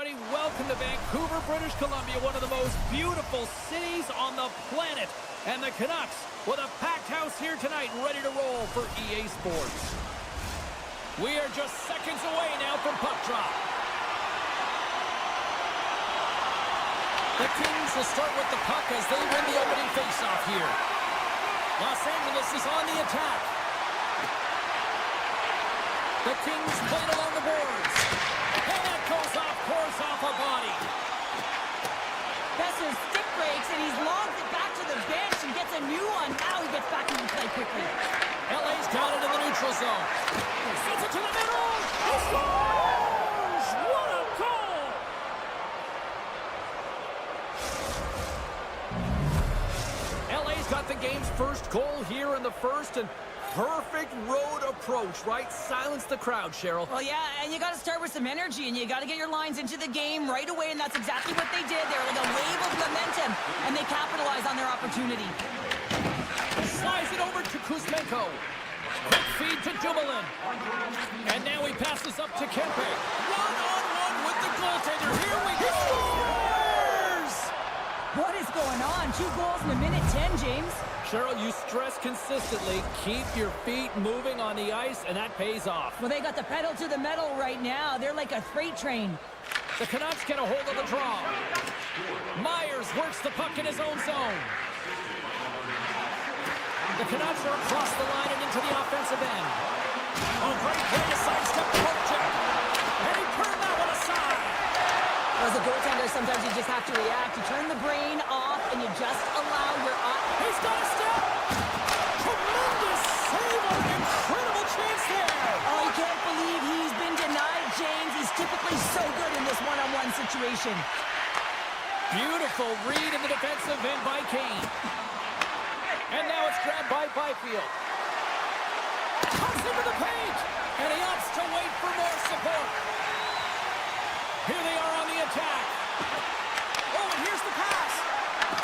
everybody. Welcome to Vancouver, British Columbia, one of the most beautiful cities on the planet. And the Canucks with a packed house here tonight, ready to roll for EA Sports. We are just seconds away now from puck drop. The Kings will start with the puck as they win the opening faceoff here. Los Angeles is on the attack. The Kings played along the boards. And that goes off, pours off a body. Besser's stick breaks, and he's logged it back to the bench and gets a new one. Now he gets back into play quickly. LA's got it in the neutral zone. Sends it to the middle. He scores! What a goal! LA's got the game's first goal here in the first, and perfect road approach, right? Silence the crowd, Cheryl. Well, yeah, and you got to start with some energy, and you got to get your lines into the game right away, and that's exactly what they did. They were like a wave of momentum, and they capitalized on their opportunity. Slides it over to Kuzmenko. Quick feed to Dumoulin. And now he passes up to Kempe. One-on-one with the goaltender. Here we go! Scores! What is going on? 2 goals in a minute 10, James. Cheryl, you stress consistently, keep your feet moving on the ice, and that pays off. Well, they got the pedal to the metal right now. They're like a freight train. The Canucks get a hold of the draw. Myers works the puck in his own zone. The Canucks are across the line and into the offensive end. Oh, great play to sidestep the poke check. And he turned that one aside. As a goaltender, sometimes you just have to react. You turn the brain off, and you just allow your eye. He's got a step. Tremendous save on an incredible chance there. Oh, you can't believe he's been denied, James. He's typically so good in this one-on-one situation. Beautiful read in the defensive end by Kane. And now it's grabbed by Byfield. Comes into the paint. And he opts to wait for more support. Here they are on the attack. Oh, and here's the pass.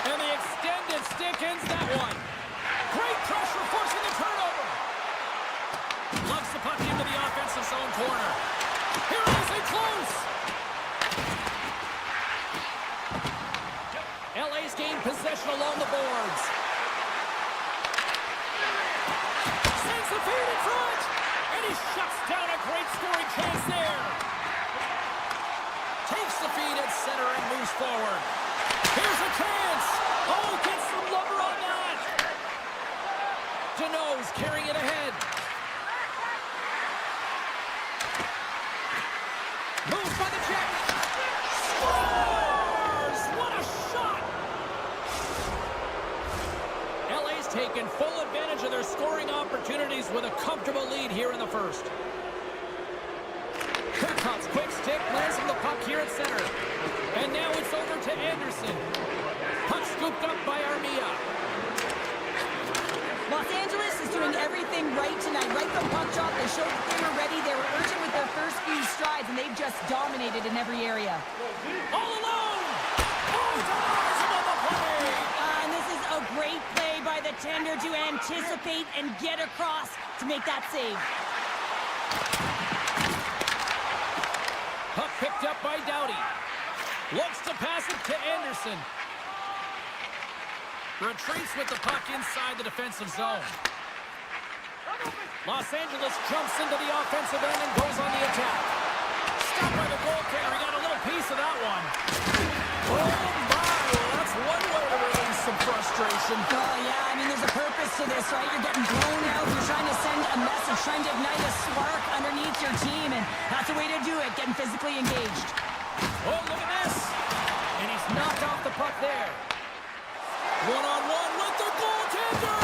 And the extended stick ends that one. Great pressure forcing the turnover. Lugs the puck into the offensive zone corner. Here it is in close. LA's gained possession along the boards. Sends the feed in front. And he shuts down a great scoring chance there. Takes the feed at center and moves forward. Here's a chance. Oh, gets some lumber on that. Deneau's carrying it ahead. Moves by the check. Scores! What a shot! LA's taken full advantage of their scoring opportunities with a comfortable lead here in the first. Kirkhoff's quick stick lands from the puck here at center. And now it's over to Anderson. Puck scooped up by Armia. Los Angeles is doing everything right tonight. Right from puck drop, they showed that they were ready. They were urgent with their first few strides, and they've just dominated in every area. All alone! Oh, it's on the play! And this is a great play by the tender to anticipate and get across to make that save. Puck picked up by Doughty. Looks to pass it to Anderson. Retreats with the puck inside the defensive zone. Los Angeles jumps into the offensive end and goes on the attack. Stopped by the goaltender. He got a little piece of that one. Oh, my. That's one way to release some frustration. Oh, yeah, I mean, there's a purpose to this, right? You're getting blown out. You're trying to send a message, trying to ignite a spark underneath your team, and that's the way to do it, getting physically engaged. Oh, look at this. And he's knocked off the puck there. One-on-one with the goaltender.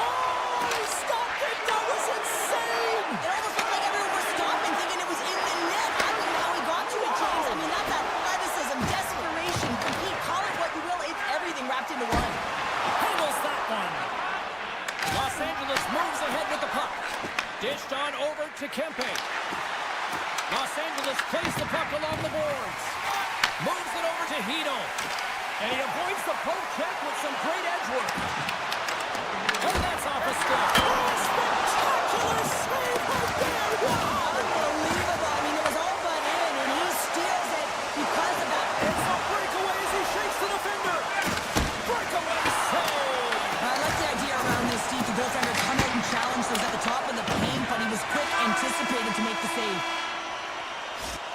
Oh, he stopped it. That was insane. It almost looked like everyone was stopping, thinking it was in the net. I don't know how he got to it, James. I mean, that's athleticism, desperation, complete, call it what you will. It's everything wrapped into one. Handles that one. Los Angeles moves ahead with the puck. Dished on over to Kempe. Los Angeles plays the puck along the boards. Moves it over to Hito. And he avoids the poke check with some great edge work. And that's off a stick. Oh, spectacular save right there. Wow. Unbelievable. I mean, it was all but in, and he steals it.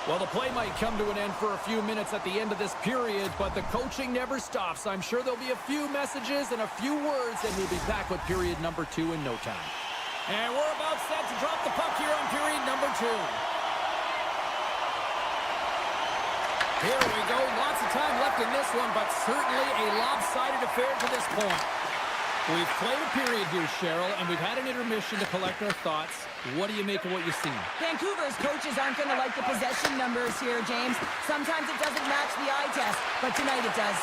Well, the play might come to an end for a few minutes at the end of this period, but the coaching never stops. I'm sure there'll be a few messages and a few words, and we'll be back with period number 2 in no time. And we're about set to drop the puck here on period number 2. Here we go. Lots of time left in this one, but certainly a lopsided affair to this point. We've played a period here, Cheryl, and we've had an intermission to collect our thoughts. What do you make of what you've seen? Vancouver's coaches aren't going to like the possession numbers here, James. Sometimes it doesn't match the eye test, but tonight it does.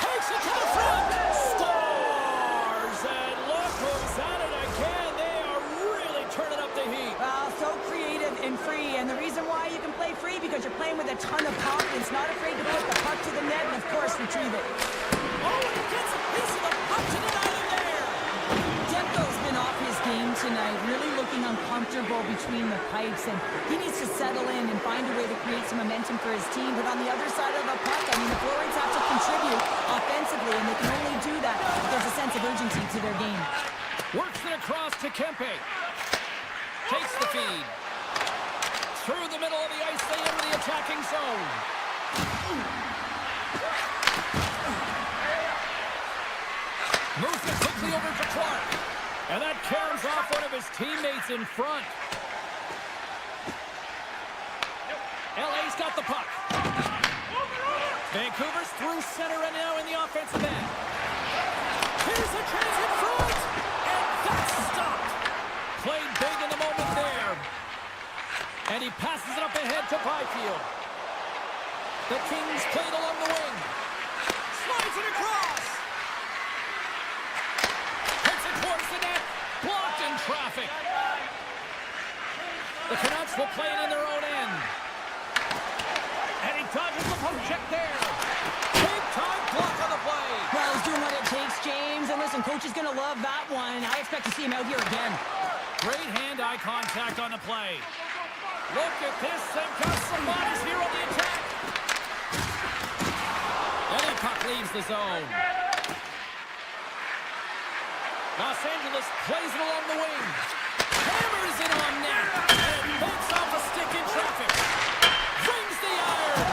Takes it to the front! Stars! And look who's at it again. They are really turning up the heat. So creative and free, and the reason why you can play free because you're playing with a ton of confidence, not afraid to put the puck to the net and, of course, retrieve it. Oh, and he gets a piece of the puck to the net in there! Demko's been off his game tonight, really looking uncomfortable between the pipes, and he needs to settle in and find a way to create some momentum for his team. But on the other side of the puck, I mean, the forwards have to contribute offensively, and they can only do that if there's a sense of urgency to their game. Works it across to Kempe. Takes the feed. Through the middle of the ice, they enter the attacking zone. Moves it quickly over to Clark. And that caroms off one of his teammates in front. LA's got the puck. Vancouver's through center and now in the offensive end. Here's a chance in front. And that's stopped. Played big in the moment there. And he passes it up ahead to Byfield. The Kings played along the wing. Slides it across. Puts it towards the net. Blocked in traffic. The Canucks will play it in their own end. And he dodges the poke check there. Big time block on the play. Well, he's doing what it takes, James. And listen, coach is going to love that one. I expect to see him out here again. Great hand-eye contact on the play. Look at this. They've got some bodies here on the attack. And the puck leaves the zone. Los Angeles plays it along the wing. Hammers it on net. And banks off a stick in traffic. Rings the iron.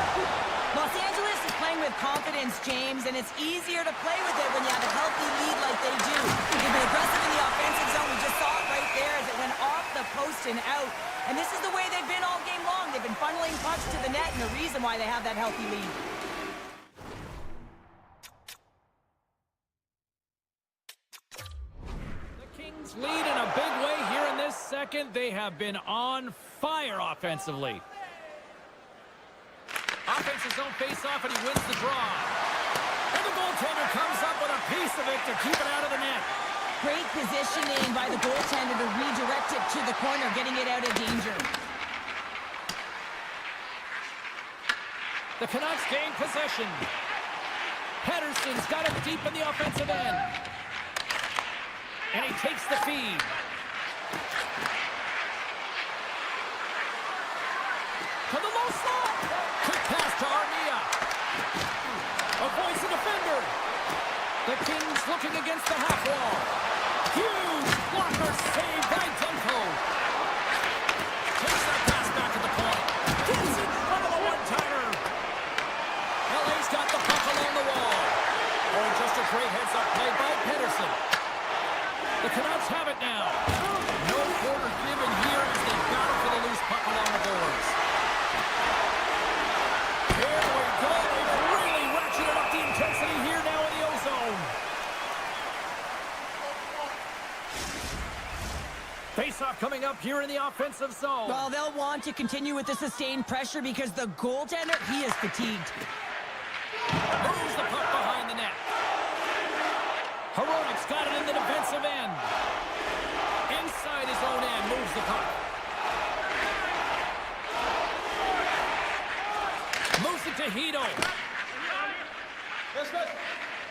Los Angeles is playing with confidence, James, and it's easier to play with it when you have a healthy lead like they do. They've been aggressive in the offensive zone. We just saw it right there as it went off the post and out. And this is the way they've been all game long. They've been funneling pucks to the net, and the reason why they have that healthy lead. The Kings lead in a big way here in this second. They have been on fire offensively. Offensive zone face-off, and he wins the draw. And the goaltender comes up with a piece of it to keep it out of the net. Great positioning by the goaltender to redirect it to the corner, getting it out of danger. The Canucks gain possession. Pettersson's got it deep in the offensive end. And he takes the feed. To the low slot. Quick pass to Armia. Avoids the defender. The Kings looking against the half wall. Huge blocker save by Demko. Takes that pass back at the point. Gets in front of the one-timer. LA's got the puck along the wall. Oh, just a great heads-up play by Pettersson. The Canucks have it now. No quarter given here as they battle for the loose puck along the boards. Here we go. They've really ratcheted up the intensity here now in the O-zone. Face-off coming up here in the offensive zone. Well, they'll want to continue with the sustained pressure because the goaltender, he is fatigued. Moves the puck behind the net. Hronek's got it in the defensive end. Inside his own end, moves the puck. Moves it to Hito.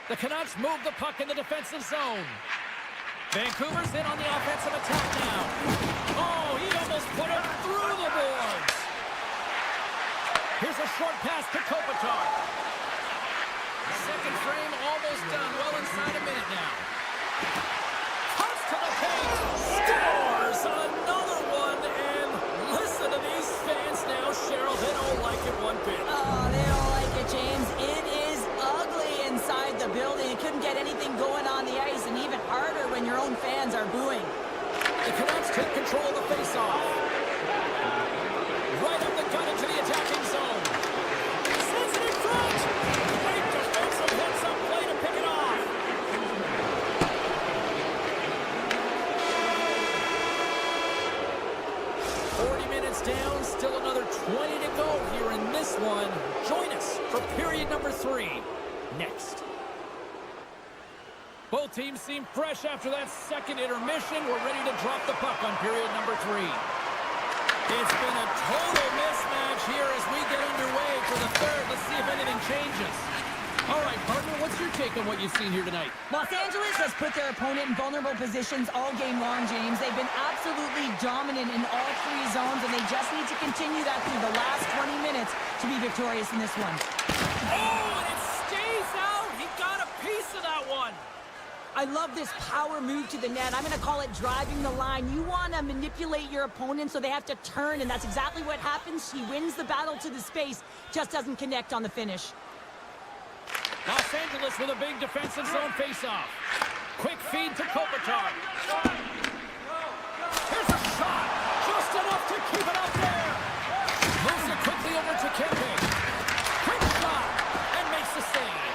The Canucks move the puck in the defensive zone. Vancouver's in on the offensive attack now. Oh, he almost put it through the boards. Here's a short pass to Kopitar. Second frame almost done. Well inside a minute now. Cuts to the paint. Scores another one. And listen to the building. You couldn't get anything going on the ice, and even harder when your own fans are booing. The Canucks take control of the faceoff. Right up the gut into the attacking zone. Sends it in front. Great defensive heads-up play to pick it off. Down, still another 20 to go here in this one. Join us for period number 3 next. Both teams seem fresh after that second intermission. We're ready to drop the puck on period number 3. It's been a total mismatch here as we get underway for the third. Let's see if anything changes. All right, partner, what's your take on what you've seen here tonight? Los Angeles has put their opponent in vulnerable positions all game long, James. They've been absolutely dominant in all 3 zones, and they just need to continue that through the last 20 minutes to be victorious in this one. Oh, and it stays out. He got a piece of that one. I love this power move to the net. I'm going to call it driving the line. You want to manipulate your opponent so they have to turn, and that's exactly what happens. He wins the battle to the space, just doesn't connect on the finish. Los Angeles with a big defensive zone faceoff. Quick feed to Kopitar. Here's a shot. Just enough to keep it up there. Moves it quickly over to Kempe. Quick shot. And makes the save.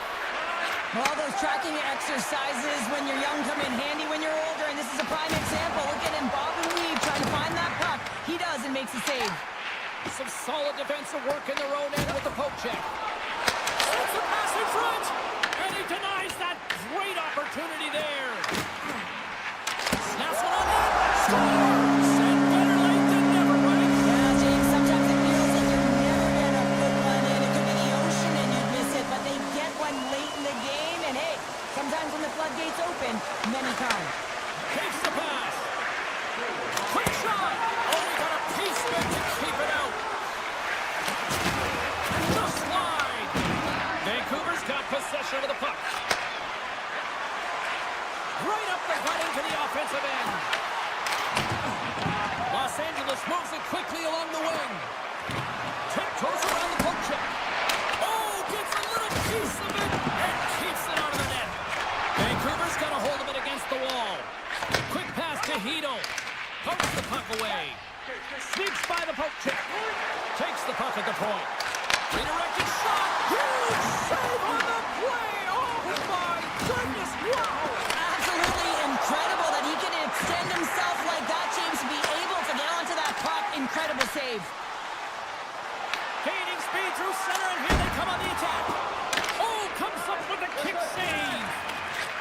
Well, those tracking exercises when you're young come in handy when you're older, and this is a prime example. Look at him bob and weave trying to find that puck. He does and makes the save. Some solid defensive work in their own end with the poke check. It's a pass in front, and he denies that great opportunity there. Snaps one on net. Scores! And better late than never, right? Yeah, James, sometimes it feels like you're never going to put one in. It could be the ocean and you'd miss it, but they get one late in the game, and hey, sometimes when the floodgates open, many come. Takes the pass. Quick shot. Oh, he got a piece of it to keep it out. And the slide. Vancouver's got possession of the puck. Right up the gut into the offensive end. Los Angeles moves it quickly along the wing. Tiptoes around the poke check. Oh, gets a little piece of it and keeps it out of the net. Vancouver's got a hold of it against the wall. Quick pass to Hito. Pokes the puck away. Sneaks by the poke check. Takes the puck at the point. Redirected shot. Huge save on the play. Oh, my goodness. Wow. Absolutely incredible that he can extend himself like that, James, to be able to get onto that puck. Incredible save. Gaining speed through center, and here they come on the attack. Oh, comes up with a kick save.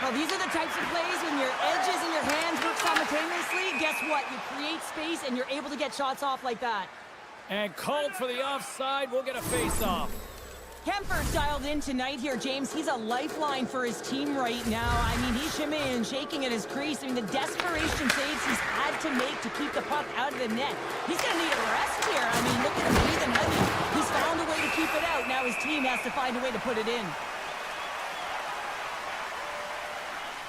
Well, these are the types of plays when your edges and your hands work simultaneously. Guess what? You create space, and you're able to get shots off like that. And called for the offside. We'll get a face-off. Kemper's dialed in tonight here, James. He's a lifeline for his team right now. I mean, he's shimmying and shaking at his crease. I mean, the desperation saves he's had to make to keep the puck out of the net. He's going to need a rest here. I mean, look at him breathing heavy. He's found a way to keep it out. Now his team has to find a way to put it in.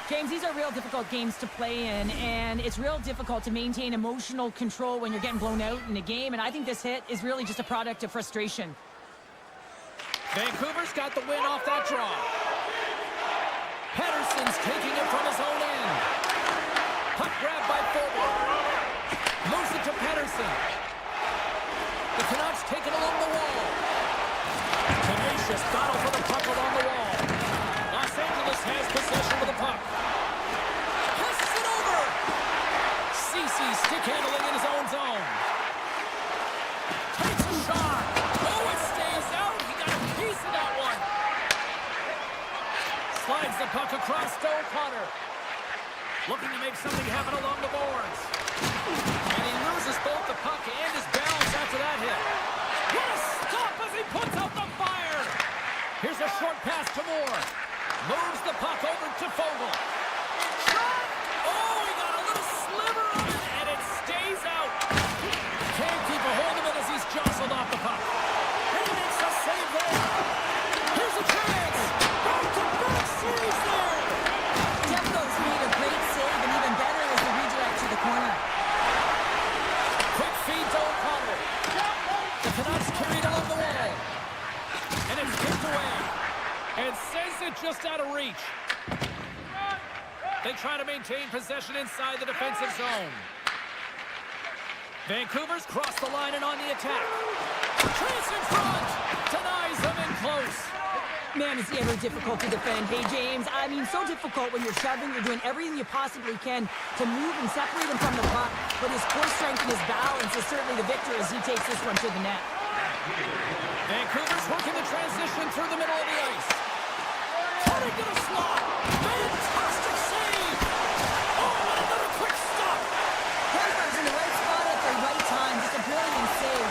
James, these are real difficult games to play in, and it's real difficult to maintain emotional control when you're getting blown out in a game, and I think this hit is really just a product of frustration. Vancouver's got the win off that draw. Pettersson's taking it from his own end. Puck grab by Fogle. Moves it to Pettersson. The Canucks take it along the wall. Tenacious battle for the puck along the wall. Los Angeles has possession of the puck. Passes it over. Ceci stick handling in his own zone. Takes a shot. Oh, it stays out. He got a piece of that one. Slides the puck across to O'Connor. Looking to make something happen along the boards. And he loses both the puck and his balance after that hit. What a stop as he puts out the fire. Here's a short pass to Moore. Moves the puck over to Fogle. Shot! Oh, he got a little sliver of it, and it stays out. Can't keep a hold of it as he's jostled off the puck. And he makes a save there. Here's a chance. Back-to-back saves there. Defco's made a great save, and even better is the redirect to the corner. Quick feed to O'Connor. The Canucks carried along the wall. And it's kicked away. And sends it just out out of reach. They try to maintain possession inside the defensive zone. Vancouver's crossed the line and on the attack. Chase in front. Denies them in close. Man, it's ever difficult to defend. Hey, James, I mean, so difficult when you're shoving. You're doing everything you possibly can to move and separate him from the puck. But his core strength and his balance is certainly the victor as he takes this one to the net. Vancouver's working the transition through the middle of the ice. Cutting to the slot. Fantastic save. Oh, and another quick stop. Hammer's in the right spot at the right time. Just a brilliant save.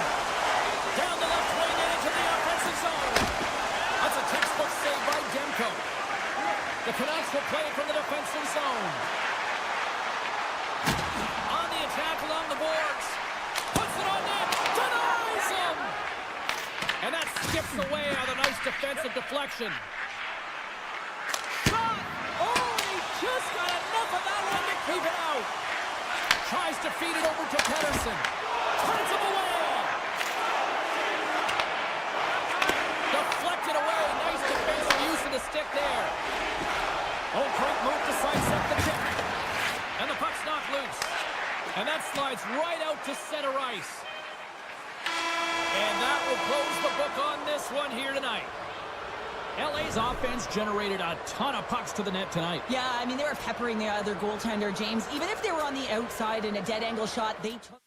Down the left wing and into the offensive zone. That's a textbook save by Demko. The Canucks will play it from the defensive zone. On the attack along the boards. Puts it on net. Denies him. And that skips away on a nice defensive deflection. Shot. Oh, he just got enough of that one to keep it out. Tries to feed it over to Pedersen. Turns him away. Deflected away. Nice defensive use of the stick there. Oh, great move to sidestep the check. And the puck's knocked loose. And that slides right out to center ice. And that will close the book on this one here tonight. LA's offense generated a ton of pucks to the net tonight. Yeah, I mean, they were peppering the other goaltender, James. Even if they were on the outside in a dead angle shot, they took...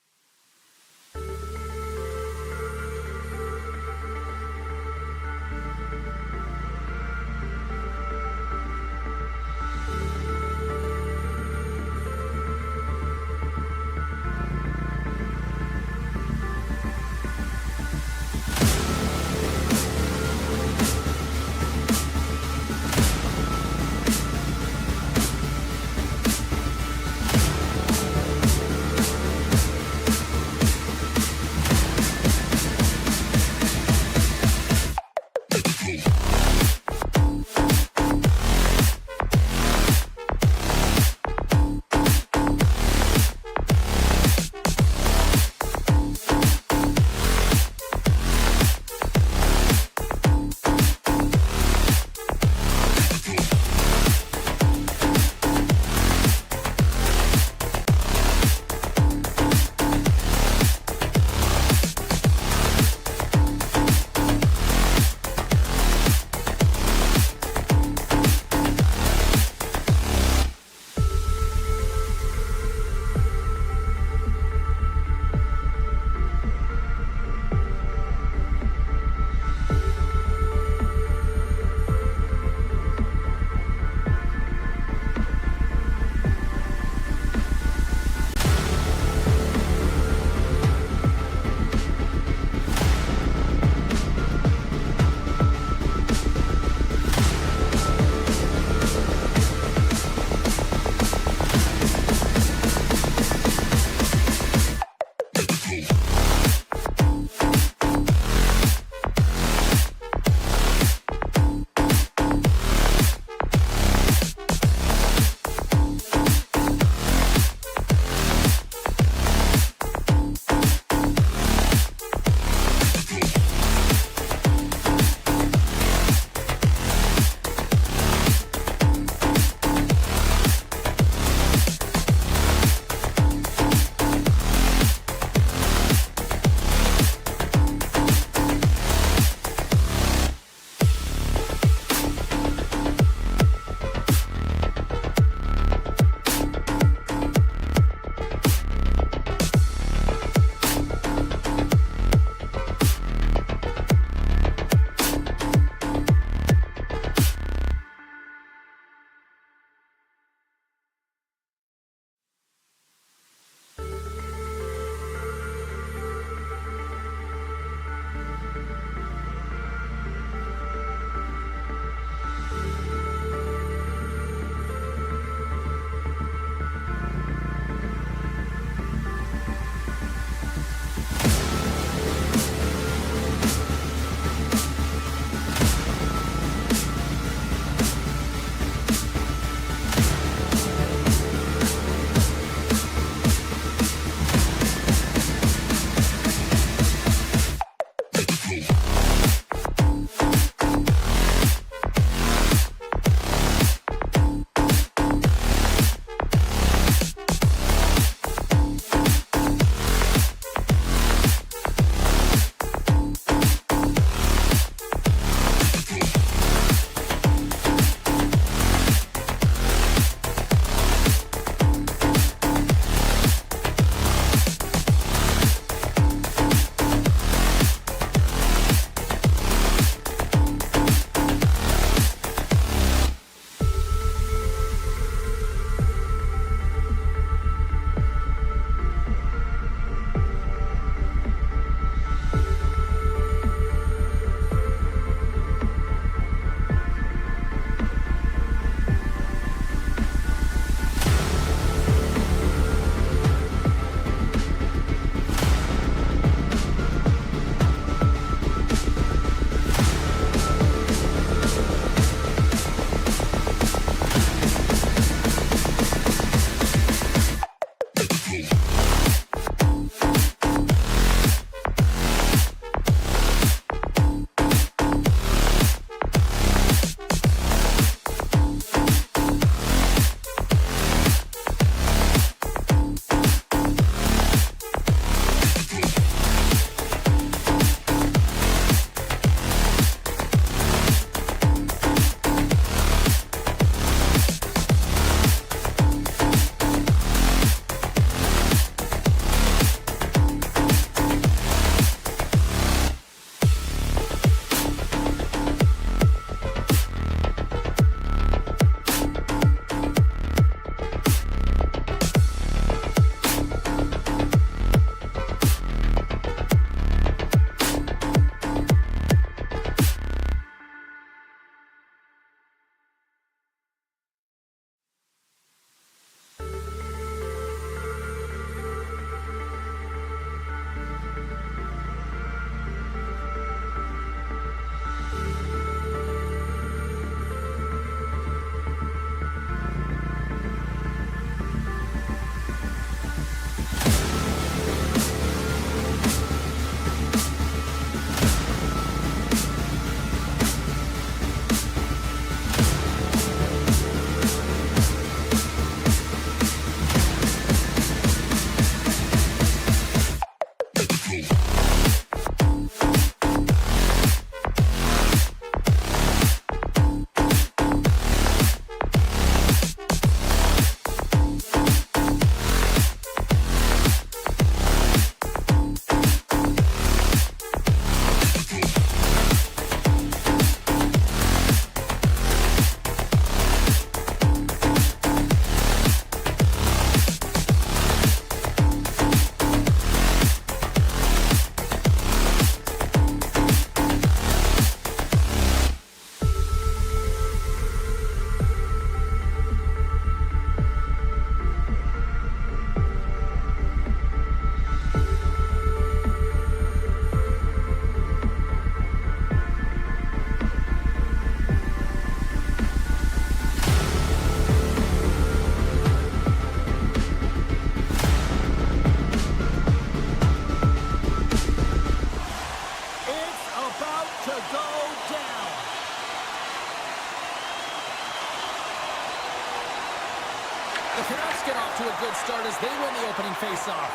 The Canucks get off to a good start as they win the opening faceoff.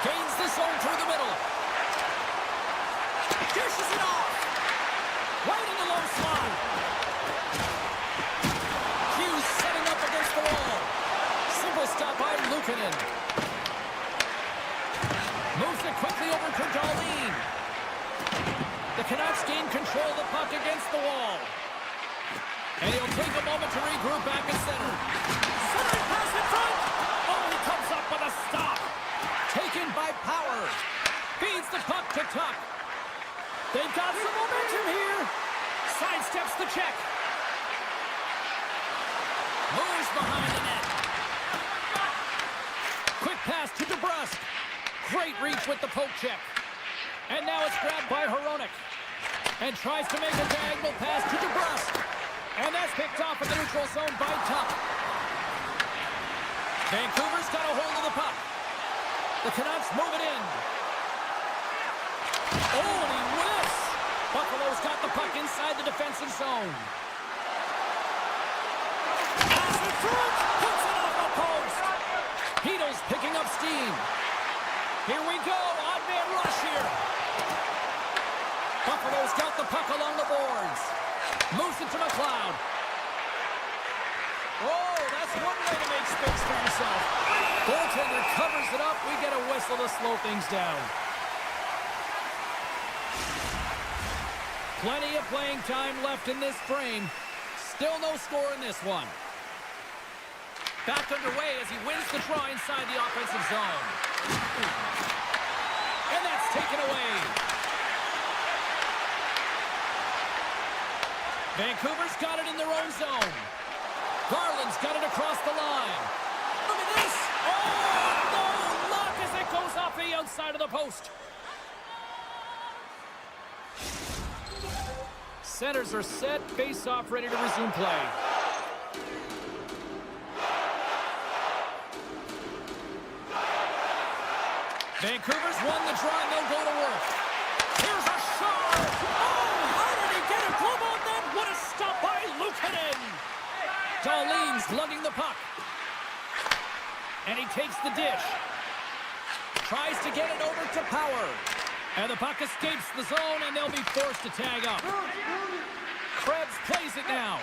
Gains the zone through the middle. Dishes it off. Right in the low slot. Hughes setting up against the wall. Simple stop by Luukkonen. Moves it quickly over to Darlene. The Canucks gain control of the puck against the wall. And he'll take a moment to regroup back at center. Centering pass in front. Oh, he comes up with a stop. Taken by Power. Feeds the puck to Tuck. They've got some momentum here. Sidesteps the check. Moves behind the net. Quick pass to DeBrusque. Great reach with the poke check. And now it's grabbed by Hronek. And tries to make a diagonal pass to DeBrusque. And that's picked off in the neutral zone by Tuck. Vancouver's got a hold of the puck. The Canucks move it in. Oh, and he whiffs. Buffalo's got the puck inside the defensive zone. Pass in front. Puts it off the post. Heedle's picking up steam. Here we go. Odd man rush here. Buffalo's got the puck along the boards. Moves it to McLeod. Oh, that's one way to make space for himself. Goaltender covers it up. We get a whistle to slow things down. Plenty of playing time left in this frame. Still no score in this one. Back underway as he wins the draw inside the offensive zone. And that's taken away. Vancouver's got it in their own zone. Garland's got it across the line. Look at this. Oh, no. Luck as it goes off the outside of the post. Centers are set. Face-off ready to resume play. Vancouver's won the draw and they'll go to work. Here's a shot. Oh, how did he get a glove on that? What a stop by Luukkonen. Darlene's lugging the puck. And he takes the dish. Tries to get it over to Power. And the puck escapes the zone and they'll be forced to tag up. Krebs plays it now.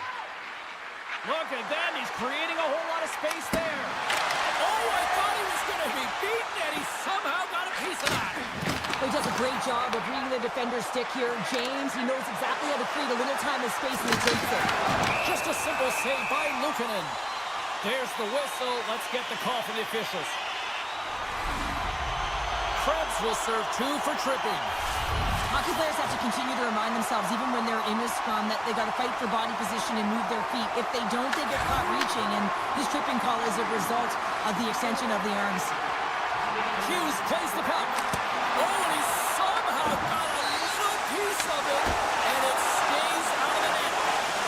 Look at that. He's creating a whole lot of space there. Oh, I thought he was going to be beaten, and he somehow got a piece of that. He does a great job of reading the defender's stick here. James, he knows exactly how to create a little time and space, and he takes it. Just a simple save by Luukkonen. There's the whistle. Let's get the call from the officials. Krebs will serve 2 for tripping. Hockey players have to continue to remind themselves, even when they're in a scrum, that they got to fight for body position and move their feet. If they don't, they get caught reaching, and this tripping call is a result of the extension of the arms. Hughes plays the puck. Oh, and he somehow got a little piece of it, and it stays out of the net.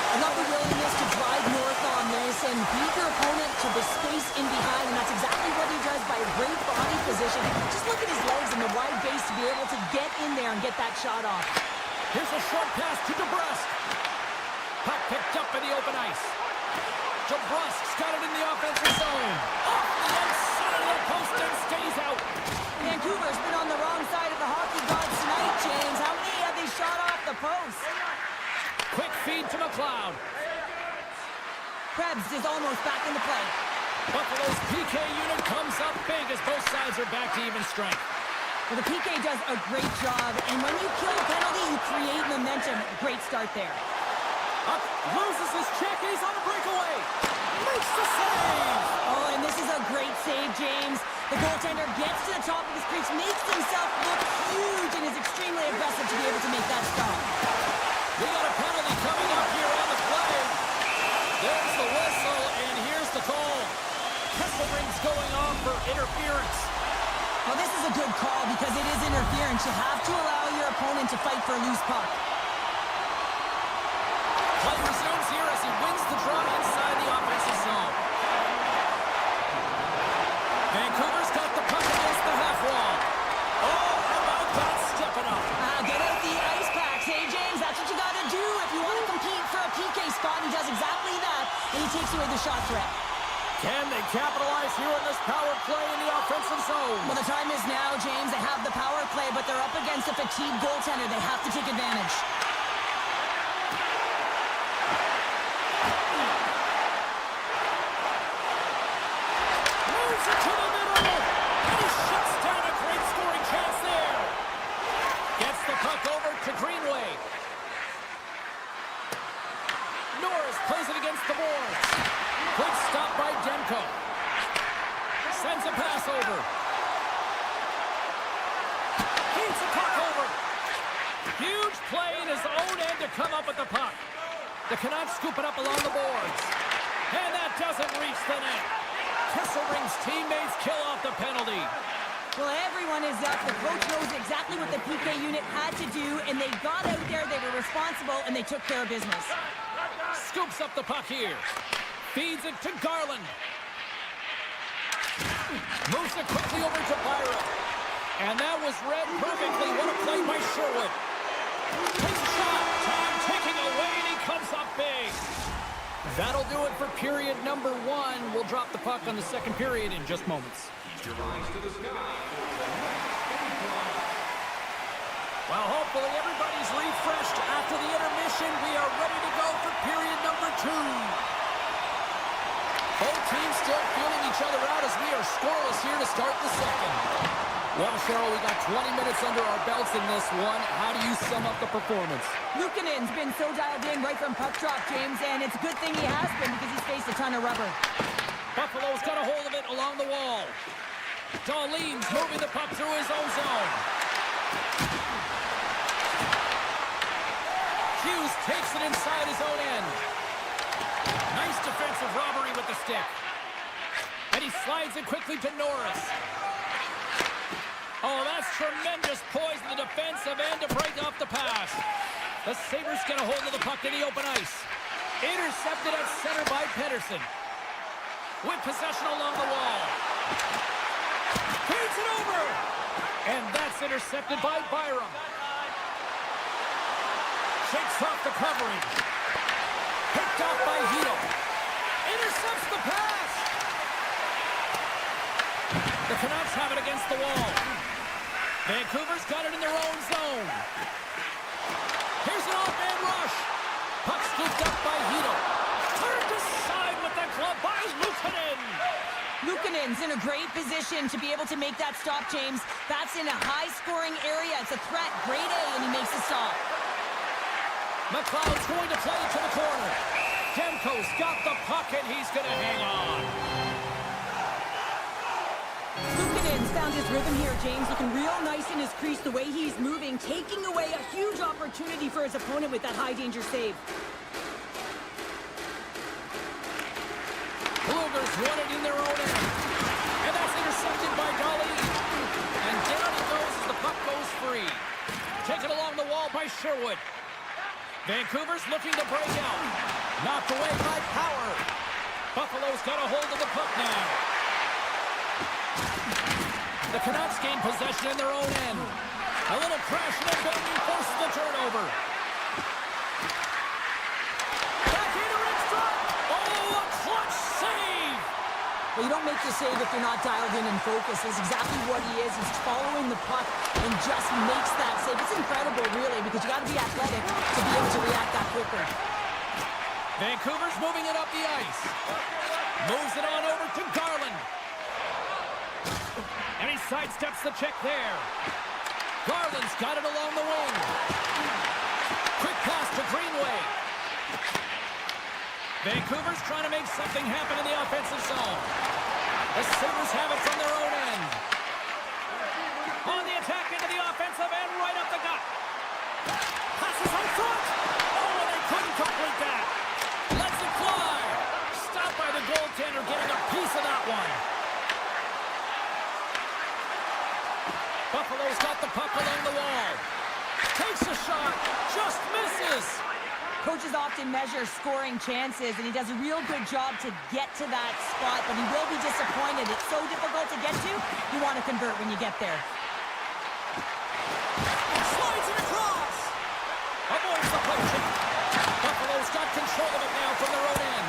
I love the willingness to drive north on this and beat your opponent to the space in behind, and that's exactly what he does by a great body position. Just look at his legs and the wide base to be able to get in there and get that shot off. Here's a short pass to DeBrusque. Puck picked up in the open ice. DeBrusque's got it in the offensive zone. Off the outside of the post and stays out. Vancouver's been on the wrong side of the hockey gods tonight, James. How many have they shot off the post? Quick feed to McLeod. Krebs is almost back into play. Buffalo's PK unit comes up big as both sides are back to even strength. Well, the PK does a great job, and when you kill a penalty, you create momentum. Great start there. Up, loses his check, and he's on a breakaway. Makes the save. Oh, and this is a great save, James. The goaltender gets to the top of his crease, makes himself look huge, and is extremely aggressive to be able to make that stop. We got a penalty coming up here on the play. There's the whistle, and here's the call. Kesselring's going on for interference. Well, this is a good call because it is interference. You have to allow your opponent to fight for a loose puck. Play resumes here as he wins the draw inside the offensive zone. Vancouver's got the puck against the half wall. Oh, how about that stepping up? Get out the ice packs. Hey, James, that's what you got to do. If you want to compete for a PK spot, he does exactly that, and he takes away the shot threat. Can they capitalize here in this power play in the offensive zone? Well, the time is now, James. They have the power play, but they're up against a fatigued goaltender. They have to take advantage. Moves it to the middle, and he shuts down a great scoring chance there. Gets the puck over to Greenway. Norris plays it against the boards. Quick stop by Demko. Sends a pass over. Feeds the puck over. Huge play in his own end to come up with the puck. The Canucks scoop it up along the boards. And that doesn't reach the net. Kesselring's teammates kill off the penalty. Well, everyone is up. The coach knows exactly what the PK unit had to do, and they got out there, they were responsible, and they took care of business. Scoops up the puck here. Feeds it to Garland. Moves it quickly over to Byron. And that was read perfectly. What a play by Sherwood. Takes a shot. Time ticking away, and he comes up big. That'll do it for period number 1. We'll drop the puck on the second period in just moments. Well, hopefully everybody's refreshed after the intermission. We are ready to go for period number 2. Both teams still feeling each other out as we are scoreless here to start the second. Well, Cheryl, we got 20 minutes under our belts in this one. How do you sum up the performance? Luukkonen's been so dialed in right from puck drop, James, and it's a good thing he has been because he's faced a ton of rubber. Buffalo's got a hold of it along the wall. Dahlin's moving the puck through his own zone. Hughes takes it inside his own end. Nice defensive robbery with the stick. And he slides it quickly to Norris. Oh, that's tremendous poise in the defensive end to break off the pass. The Sabres get a hold of the puck in the open ice. Intercepted at center by Pedersen. With possession along the wall. Feeds it over. And that's intercepted by Byram. Shakes off the covering. Picked off by Hito. Intercepts the pass. The Canucks have it against the wall. Vancouver's got it in their own zone. Here's an off-man rush. Puck scooped up by Hito. Turned aside with the glove by Luukkonen. Luukkonen's in a great position to be able to make that stop, James. That's in a high-scoring area. It's a threat. Grade A, and he makes the stop. McLeod's going to play it to the corner. Demko's got the puck, and he's going to hang on. Luukkonen's found his rhythm here, James. Looking real nice in his crease, the way he's moving, taking away a huge opportunity for his opponent with that high-danger save. Bluegers won it in their own end. And that's intercepted by Dahlin. And down he goes as the puck goes free. Taken along the wall by Sherwood. Vancouver's looking to break out. Knocked away by Power. Buffalo's got a hold of the puck now. The Canucks gain possession in their own end. A little crash and then Bellevue forces the turnover. Back into Rick's. Oh, a clutch save! Well, you don't make the save if you're not dialed in and focused. That's exactly what he is. He's following the puck and just makes that save. It's incredible, really, because you got to be athletic to be able to react that quickly. Vancouver's moving it up the ice. Moves it on over to Garland. And he sidesteps the check there. Garland's got it along the wing. Quick pass to Greenway. Vancouver's trying to make something happen in the offensive zone. The Sabres have it from their own end. On the attack into the offensive end, right up the gut. Passes out front. Oh, they couldn't complete that. Lets it fly. Stopped by the goaltender, getting a piece of that one. Buffalo's got the puck along the wall. Takes a shot. Just misses. Coaches often measure scoring chances, and he does a real good job to get to that spot, but he will be disappointed. It's so difficult to get to. You want to convert when you get there. Slides it across. Avoids the poaching. Buffalo's got control of it now from their own end.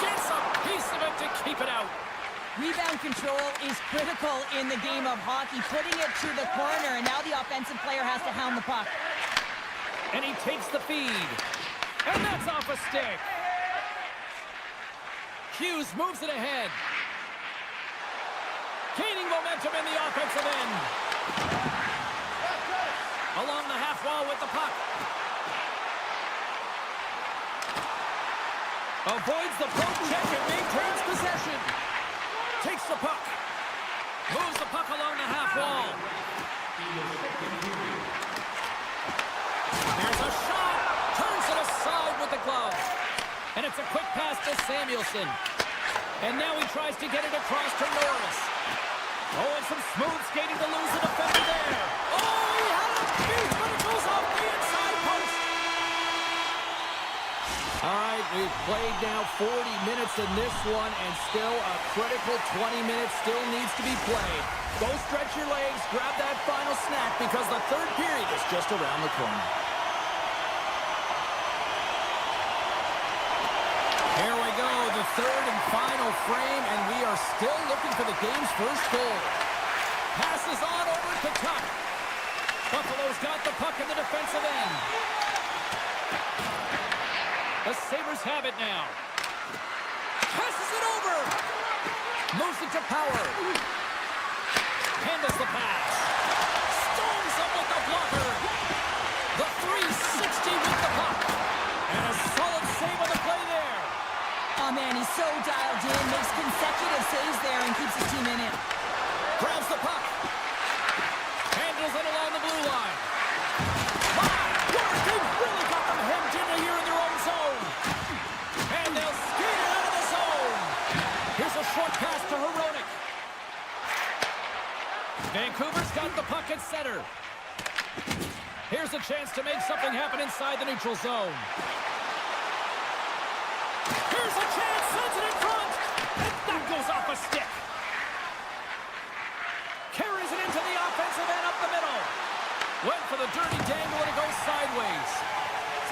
Gets a piece of it to keep it out. control is critical in the game of hockey. Putting it to the corner, and now the offensive player has to hound the puck. And he takes the feed. And that's off a stick. Hughes moves it ahead. Gaining momentum in the offensive end. Along the half wall with the puck. Avoids the poke check and maintains possession. Takes the puck. Moves the puck along the half wall. There's a shot. Turns it aside with the glove. And it's a quick pass to Samuelson. And now he tries to get it across to Norris. Oh, and some smooth skating to lose the defender there. Oh, he had a beat, but it goes off the inside post. All right, we've played now 40 minutes in this one, and still a critical 20 minutes still needs to be played. Go stretch your legs, grab that final snack, because the third period is just around the corner. Here we go, the third and final frame, and we are still looking for the game's first goal. Passes on over to Tuck. Buffalo's got the puck in the defensive end. The Sabres have it now. Passes it over. Moves it to Power. Handles the pass. Storms up with the blocker. The 360 with the puck. And a solid save on the play there. Oh, man, he's so dialed in. Makes consecutive saves there and keeps his team in it. Grabs the puck. Handles it along the blue line. My word, they've really got them hemmed in here in their own zone. And they'll skate it out of the zone. Here's a short pass to Hronek. Vancouver's got the puck at center. Here's a chance to make something happen inside the neutral zone. Here's a chance, sends it in front. And that goes off a stick. Carries it into the offensive end up the middle. Went for the dirty dangle and it goes sideways.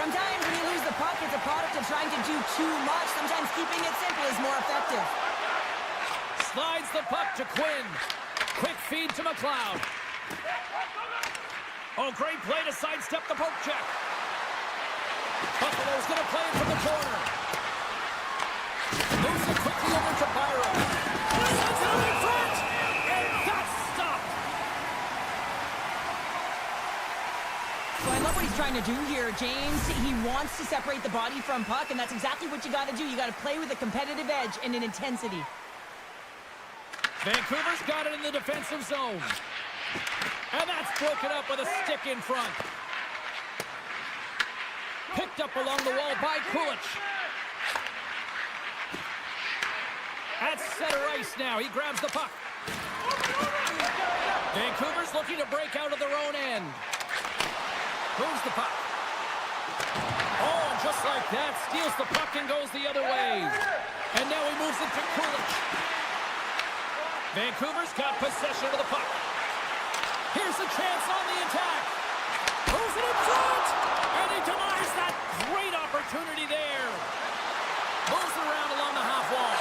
Sometimes when you lose the puck, it's a product of trying to do too much. Sometimes keeping it simple is more effective. Slides the puck to Quinn. Quick feed to McLeod. Oh, great play to sidestep the poke check. Buffalo's going to play it from the corner. Moves it quickly over to Byron. Sends it out in front. And that's stopped. So I love what he's trying to do here, James. He wants to separate the body from puck, and that's exactly what you got to do. You got to play with a competitive edge and an intensity. Vancouver's got it in the defensive zone. And that's broken up with a stick in front. Picked up along the wall by Kulich. At center ice now. He grabs the puck. Vancouver's looking to break out of their own end. Moves the puck. Oh, and just like that, steals the puck and goes the other way. And now he moves it to Kulich. Vancouver's got possession of the puck. Here's a chance on the attack. Moves it in front. And he denies that great opportunity there. Moves it around along the half wall.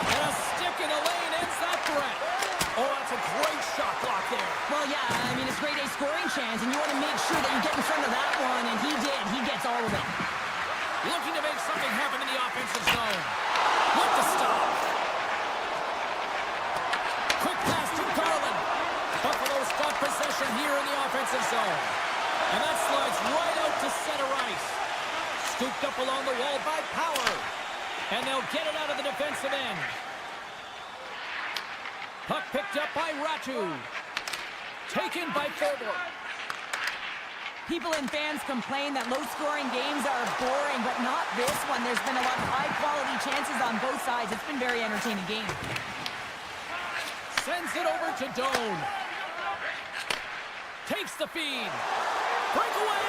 And a stick in the lane ends that threat. Oh, that's a great shot block there. Well, yeah, I mean, it's grade A scoring chance, and you want to make sure that you get in front of that one, and he did. He gets all of it. Looking to make something happen in the offensive zone. With the stop. Quick pass to Garland. Buffalo's got possession here in the offensive zone. And that slides right out to center ice. Scooped up along the wall by Power. And they'll get it out of the defensive end. Puck picked up by Ratu. Taken by Forbort. People and fans complain that low-scoring games are boring, but not this one. There's been a lot of high-quality chances on both sides. It's been a very entertaining game. Sends it over to Doan. Takes the feed. Breakaway.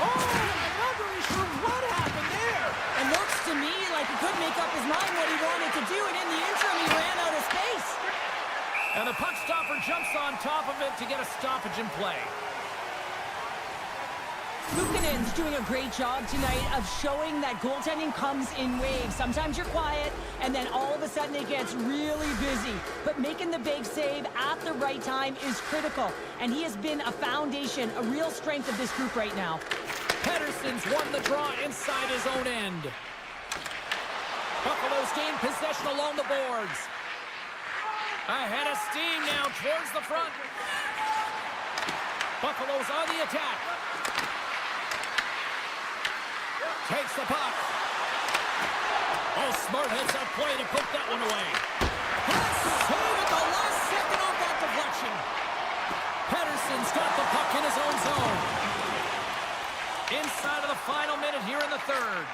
Oh, I'm not really sure what happened there. It looks to me like he couldn't make up his mind what he wanted to do, and in the interim, he ran out of space. And the puck stopper jumps on top of it to get a stoppage in play. Luukkonen's doing a great job tonight of showing that goaltending comes in waves. Sometimes you're quiet, and then all of a sudden it gets really busy. But making the big save at the right time is critical, and he has been a foundation, a real strength of this group right now. Pettersson's won the draw inside his own end. Buffalo's gained possession along the boards. Ahead of steam now towards the front. Buffalo's on the attack. Takes the puck. Oh, smart heads-up play to put that one away. Save at the last second on that deflection. Pettersson's got the puck in his own zone. Inside of the final minute here in the third.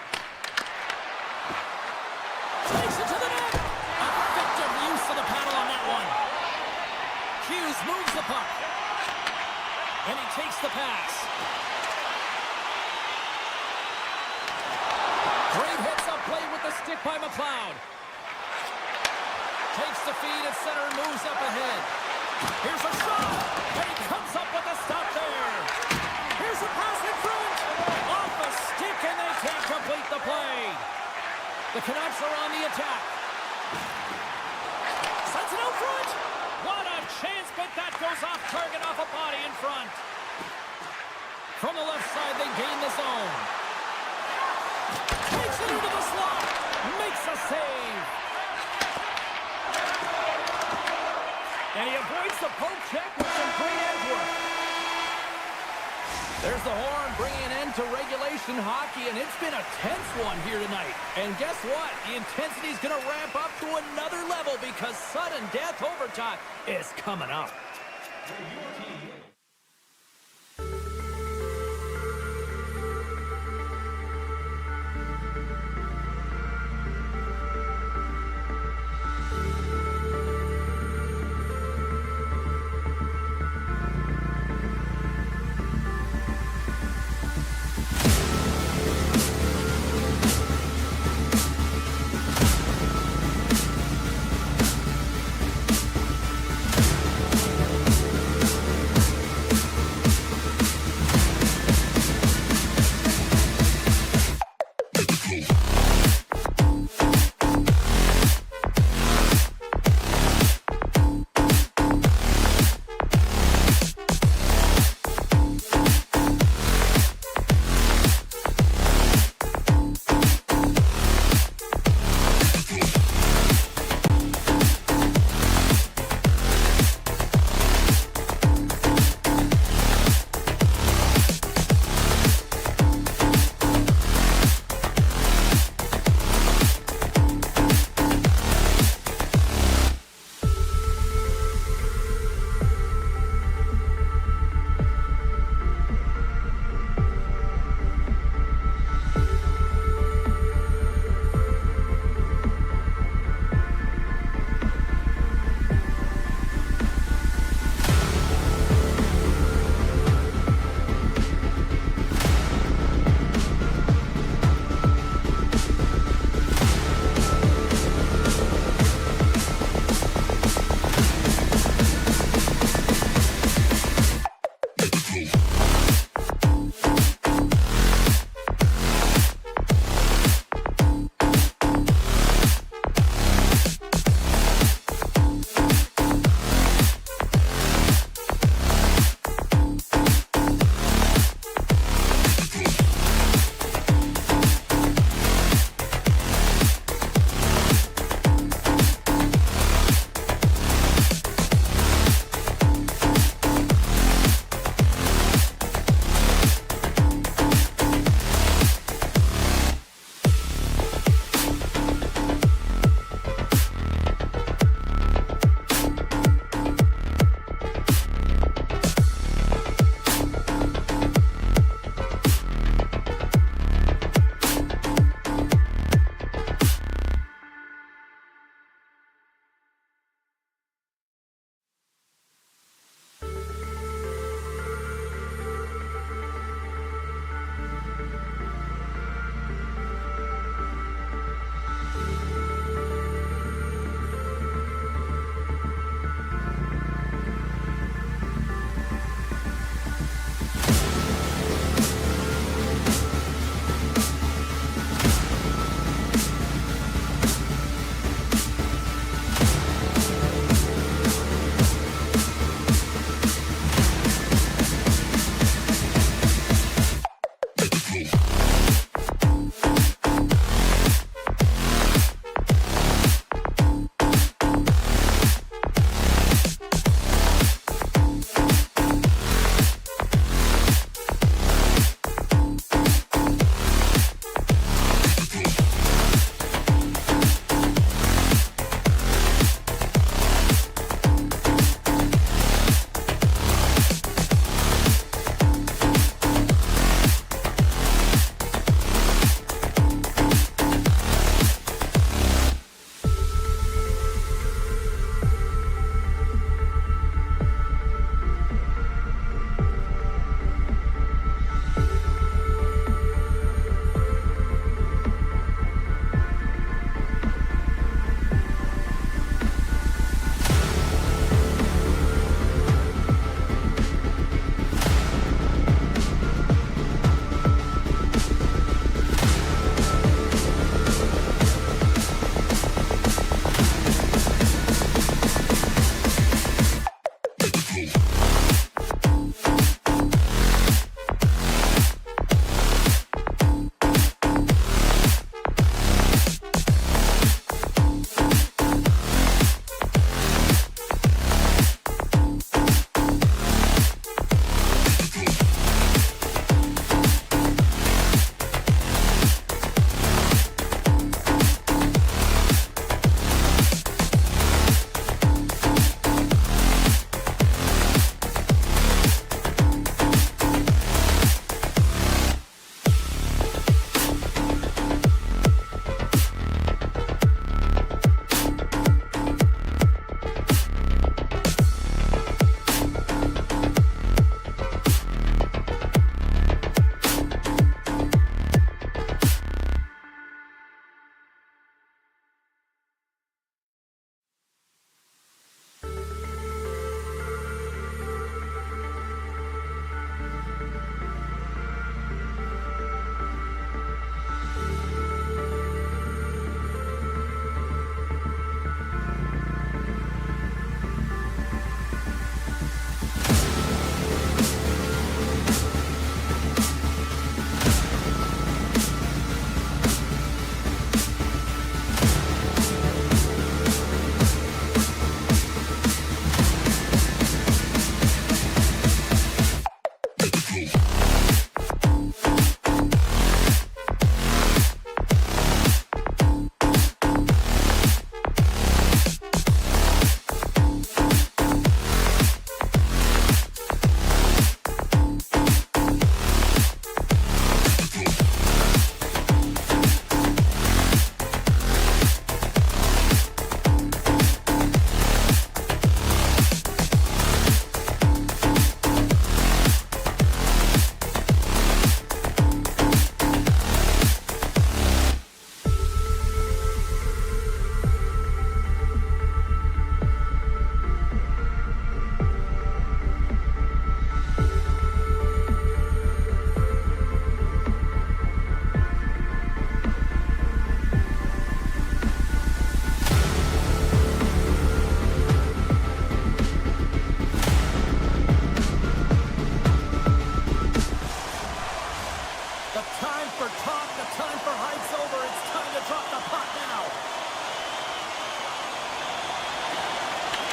Takes it to the net. Effective use of the paddle on that one. Hughes moves the puck. And he takes the pass. Great hits-up play with the stick by McLeod. Takes the feed at center and moves up ahead. Here's a shot. And he comes up with a stop there. Here's a pass in front. Off the stick, and they can't complete the play. The Canucks are on the attack. Sends it out front. What a chance, but that goes off target, off a body in front. From the left side, they gain the zone. Takes it into the slot. Makes a save. And he avoids the poke check with some great edge work. There's the horn bringing an end to regulation hockey, and it's been a tense one here tonight. And guess what? The intensity is going to ramp up to another level because sudden death overtime is coming up.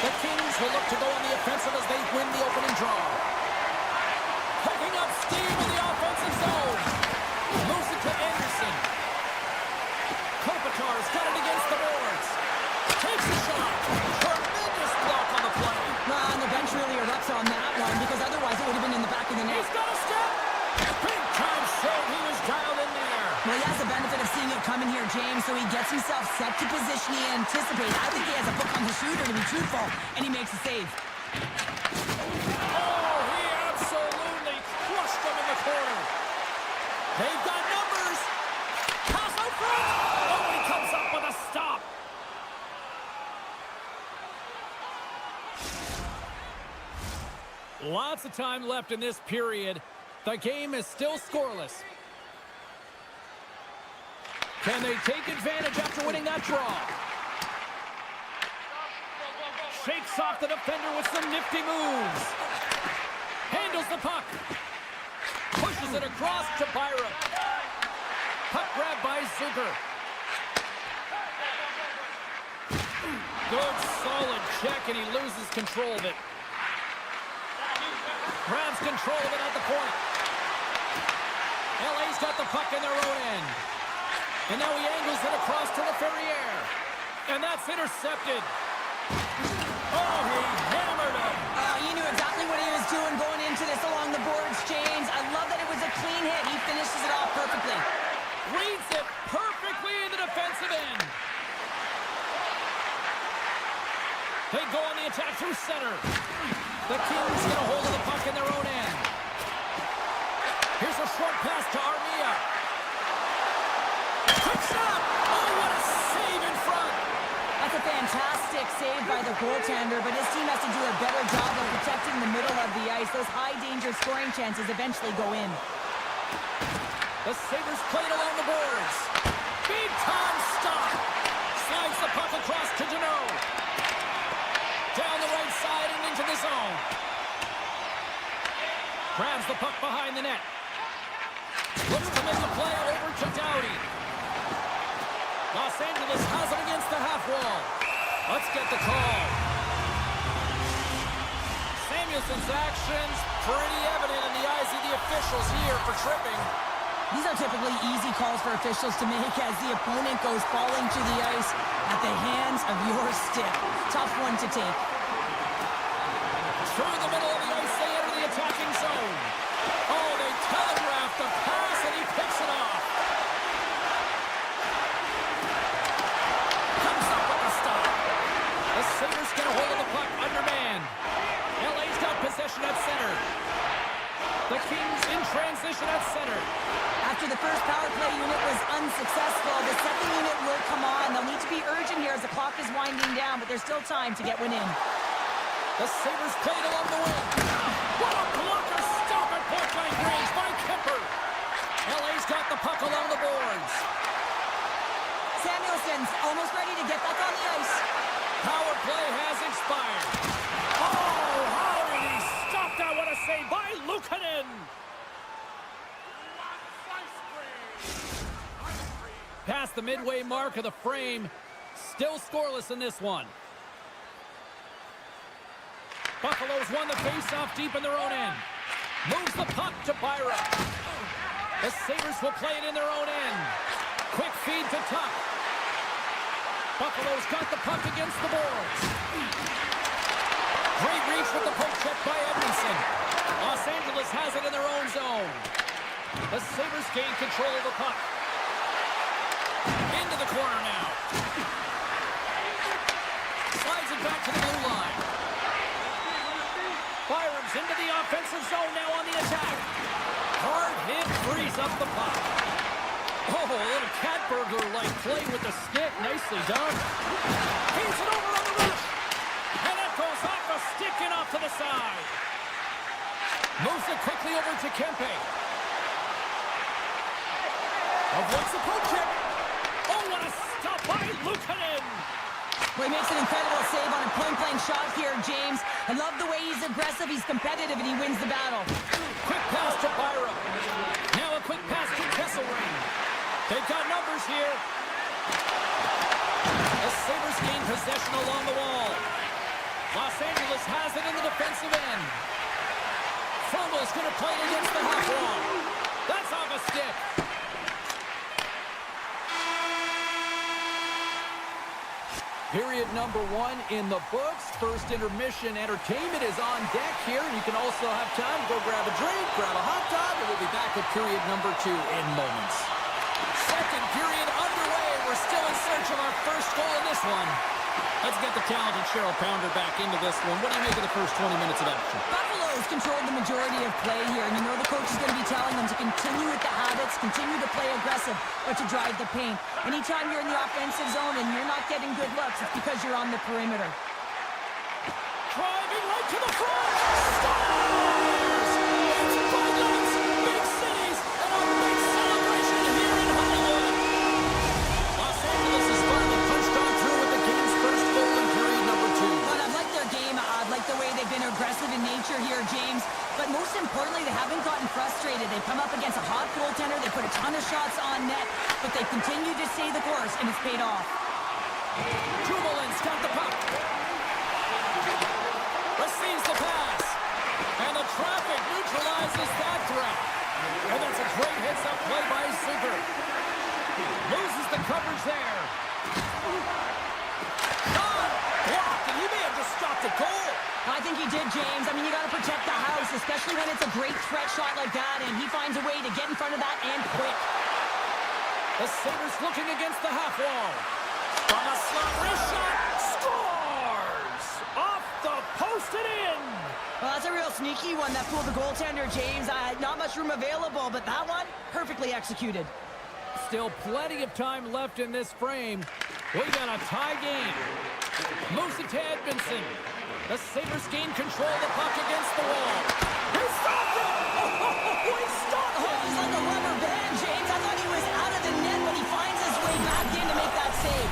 The Kings will look to go on the offensive as they win the opening draw. Picking up steam in the offensive zone. Moves it to Anderson. Kopitar's got it against the boards. Takes a shot. Tremendous block on the play. Well, and the bench really erupts on that one because otherwise it would have been in the back of the net. He's got a step. Big time showed he was dialed in there. Well, he has the benefit of seeing it coming here, James, so he gets himself set to position he anticipates. I think he has a book on the shooter, to be truthful, and he makes a save. Oh, he absolutely crushed him in the corner. They've got numbers. Pass out front. Oh, he comes up with a stop. Lots of time left in this period. The game is still scoreless. Can they take advantage after winning that draw? Shakes off the defender with some nifty moves. Handles the puck. Pushes it across to Byram. Puck grab by Zucker. Good solid check, and he loses control of it. Grabs control of it at the point. LA's got the puck in their own end. And now he angles it across to the Ferrier. And that's intercepted. Oh, he hammered him. He knew exactly what he was doing going into this along the boards, James. I love that it was a clean hit. He finishes it off perfectly. Reads it perfectly in the defensive end. They go on the attack through center. The Kings get a hold of the puck in their own end. Here's a short pass to Armia. Quick shot! Oh, what a save in front! That's a fantastic save by the goaltender, but his team has to do a better job of protecting the middle of the ice. Those high-danger scoring chances eventually go in. The Sabres played along the boards. Big-time stop. Slides the puck across to Deneau. Down the right side and into the zone. Grabs the puck behind the net. Looks to make the play over to Doughty. Los Angeles has it against the half wall. Let's get the call. Samuelson's actions pretty evident in the eyes of the officials here for tripping. These are typically easy calls for officials to make as the opponent goes falling to the ice at the hands of your stick. Tough one to take. Through the middle of the ice, they enter the attacking zone. Oh, they telegraphed the pass, and he picks it off. Comes up with a stop. The Sabres get a hold of the puck undermanned. LA's got possession at center. The Kings in transition at center. After the first power play unit was unsuccessful, the second unit will come on. They'll need to be urgent here as the clock is winding down, but there's still time to get one in. The Sabres played along the wing. What a blocker stop at point-blank range by Kemper. LA's got the puck along the boards. Samuelson's almost ready to get back on the ice. Power play has expired. Oh, how did he stop that? What a save by Luukkonen. Past the midway mark of the frame. Still scoreless in this one. Buffalo's won the faceoff deep in their own end. Moves the puck to Byram. The Sabres will play it in their own end. Quick feed to Tuck. Buffalo's got the puck against the boards. Great reach with the poke check by Edmondson. Los Angeles has it in their own zone. The Sabres gain control of the puck. Into the corner now. Slides it back to the blue line. Byram's into the offensive zone now on the attack. Hard hit frees up the puck. Oh, a little cat burglar-like play with the stick. Nicely done. He's it over on the rush. And that goes off a stick and off to the side. Moves it quickly over to Kempe. Avoids the poke check. Oh, what a stop by Luukkonen. Well, he makes an incredible save on a point-blank shot here, James. I love the way he's aggressive, he's competitive, and he wins the battle. Quick pass to Byram. Now a quick pass to Kesselring. They've got numbers here. The Sabres gain possession along the wall. Los Angeles has it in the defensive end. Fumble's going to play it against the half wall. That's off a stick. Period number 1 in the books. First intermission entertainment is on deck here. You can also have time to go grab a drink, grab a hot dog, and we'll be back with period number 2 in moments. Second period underway. We're still in search of our first goal in this one. Let's get the talented Cheryl Pounder back into this one. What do you make of the first 20 minutes of action? Buffalo's controlled the majority of play here, and you know the coach is going to be telling them to continue with the habits, continue to play aggressive, but to drive the paint. Anytime you're in the offensive zone and you're not getting good looks, it's because you're on the perimeter. Driving right to the front. Stars! It's abundance, big cities, and a big celebration here in Hollywood. Los Angeles is finally punched on through with the game's first goal in period number 2. But I like their game. I like the way they've been aggressive in nature here, James. But most importantly, they haven't gotten frustrated. They've come up against a hot goaltender. They put a ton of shots on net, but they've continued to stay the course, and it's paid off. Dumoulin got the puck. Receives the pass. And the traffic neutralizes that threat. And that's a great hits-up play by Super. Loses the coverage there. Blocked, and he may have just stopped a goal. I think he did, James. I mean, you got to protect the house, especially when it's a great threat shot like that, and he finds a way to get in front of that and quick. The Sabres looking against the half wall. From a slot, wrist shot, scores! Off the post and in! Well, that's a real sneaky one that fooled the goaltender, James. Not much room available, but that one, perfectly executed. Still plenty of time left in this frame. We got a tie game. Moves it to Edmondson. The Sabres gain control of the puck against the wall. He stopped it! Oh, he stopped it! He's like a rubber band, James. I thought he was out of the net, but he finds his way back in to make that save.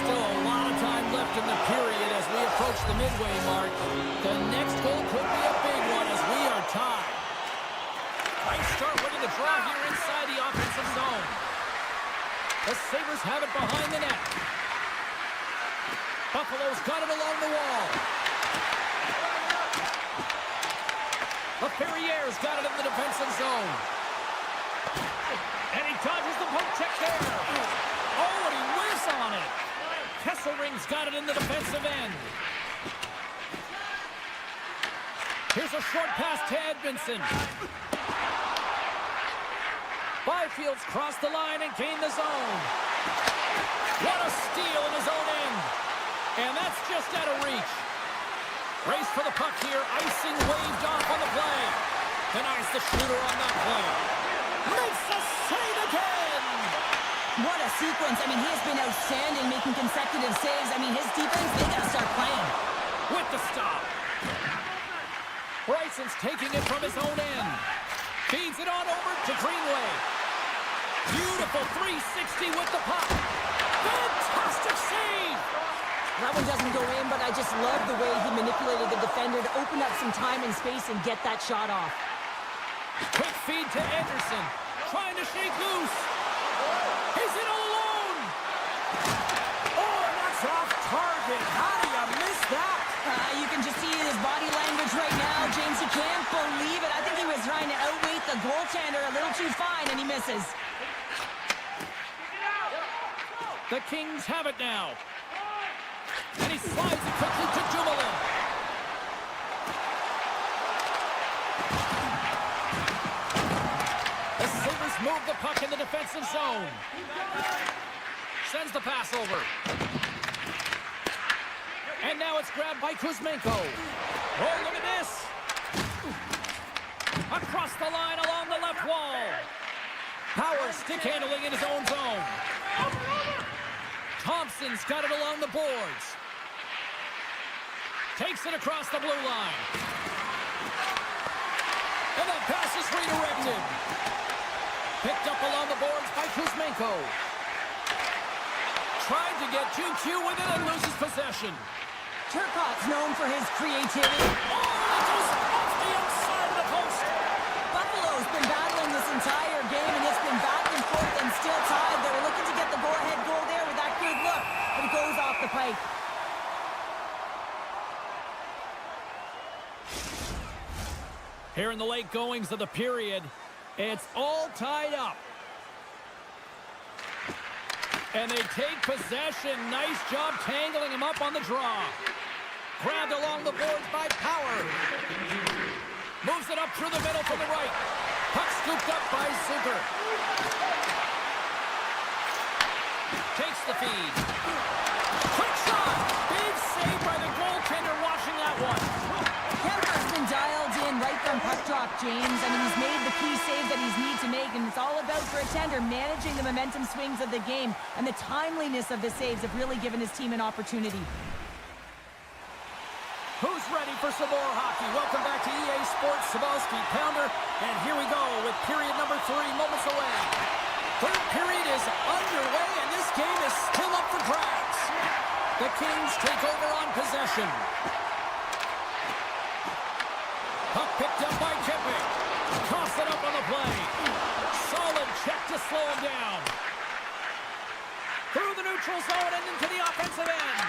Still a lot of time left in the period as we approach the midway mark. The next goal could be a big one as we are tied. Nice start winning the draw here inside the offensive zone. The Sabres have it behind the net. Buffalo's got it along the wall. Ferrier's got it in the defensive zone. And he dodges the poke check there. Oh, and he whiffs on it. Kesselring's got it in the defensive end. Here's a short pass to Edmondson. Byfield's crossed the line and gained the zone. What a steal in his own end. And that's just out of reach. Race for the puck here. Icing waved off on the play. Denies the shooter on that play. Makes the save again. What a sequence. I mean, he has been outstanding, making consecutive saves. I mean, his defense, they got to start playing. With the stop. Bryson's taking it from his own end. Feeds it on over to Greenway. Beautiful 360 with the puck. Fantastic save. That one doesn't go in, but I just love the way he manipulated the defender to open up some time and space and get that shot off. Quick feed to Anderson. Trying to shake loose. He's in all alone. Oh, that's off target. How do you miss that? You can just see his body language right now. James, he can't believe it. I think he was trying to outweight the goaltender a little too fine, and he misses. The Kings have it now. And he slides it quickly to Dumoulin. The Sabres move the puck in the defensive zone. Sends the pass over. And now it's grabbed by Kuzmenko. Oh, look at this. Across the line along the left wall. Power stick handling in his own zone. Thompson's got it along the boards. Takes it across the blue line. And that pass is redirected. Picked up along the boards by Kuzmenko. Tried to get 2Q with it and loses possession. Turcotte's known for his creativity. Oh, it goes off the outside of the post. Buffalo's been battling this entire game, and it's been back and forth and still tied. They were looking to get the go-ahead goal there with that good look, but it goes off the pipe. Here in the late goings of the period, it's all tied up. And they take possession. Nice job tangling him up on the draw. Grabbed along the boards by Power. Moves it up through the middle from the right. Puck scooped up by Super. Takes the feed. Quick shot! Big save by the goaltender watching that one. Kemper's been dialed in right from puck drop, James. I mean, he's made the key save that he's need to make, and it's all about for a tender managing the momentum swings of the game, and the timeliness of the saves have really given his team an opportunity. Who's ready for some more hockey? Welcome back to EA Sports Sabowski Pounder, and here we go with period number 3, moments away. Third period is underway, and this game is still up for grabs. The Kings take over on possession. Puck picked up by Kemper. Toss it up on the play. Solid check to slow him down. Through the neutral zone and into the offensive end.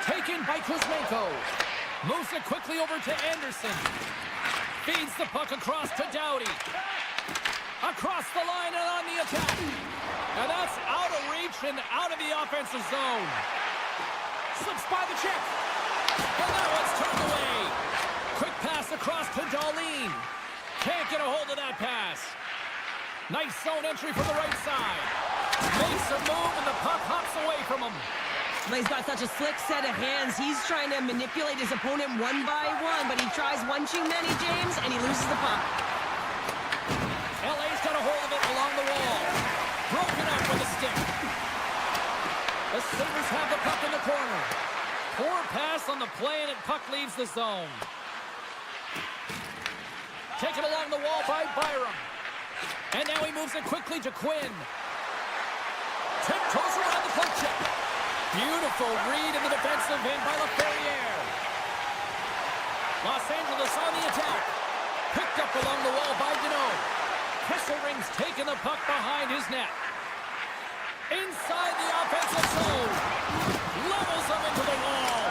Taken by Kuzmenko. Moves it quickly over to Anderson. Feeds the puck across to Doughty. Across the line and on the attack. And that's out of reach and out of the offensive zone. Slips by the check. And that one's turned away. Quick pass across to Darlene. Can't get a hold of that pass. Nice zone entry from the right side. Makes a move and the puck hops away from him. Well, he's got such a slick set of hands. He's trying to manipulate his opponent one by one, but he tries one too many, James, and he loses the puck. LA's got a hold of it along the wall. Broken up with a stick. The Sabres have the puck in the corner. Poor pass on the play, and the puck leaves the zone. Taken along the wall by Byram. And now he moves it quickly to Quinn. Tiptoes around the poke check. Beautiful read in the defensive end by LaFerriere. Los Angeles on the attack. Picked up along the wall by Deneau. Kesselring's taking the puck behind his net. Inside the offensive zone. Levels him into the wall.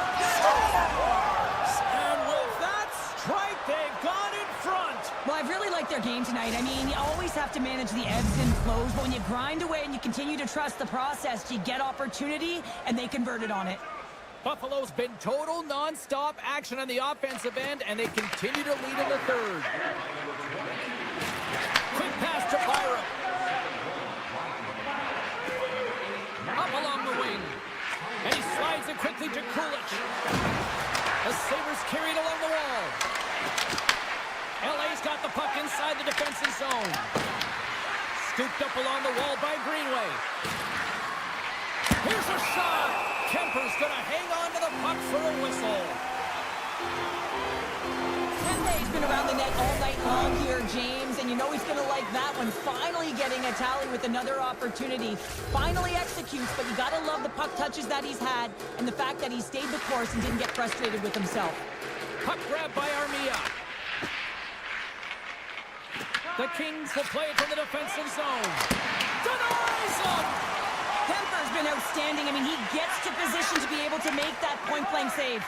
And with that strike, they've gone in front. Well, I've really liked their game tonight. I mean, you always have to manage the ebbs and flows, but when you grind away and you continue to trust the process, you get opportunity, and they converted on it. Buffalo's been total non-stop action on the offensive end, and they continue to lead in the third. Quick pass to Byram. Up along the wing. And he slides it quickly to Kulich. The Sabres carried along the wall. LA's got the puck inside the defensive zone. Scooped up along the wall by Greenway. Here's a shot. Kemper's going to hang on to the puck for a whistle. He's been around the net all night long here, James, and you know he's going to like that one. Finally getting a tally with another opportunity. Finally executes, but you got to love the puck touches that he's had and the fact that he stayed the course and didn't get frustrated with himself. Puck grab by Armia. The Kings will play it from the defensive zone. Denies him! Kemper's been outstanding. I mean, he gets to position to be able to make that point-blank save.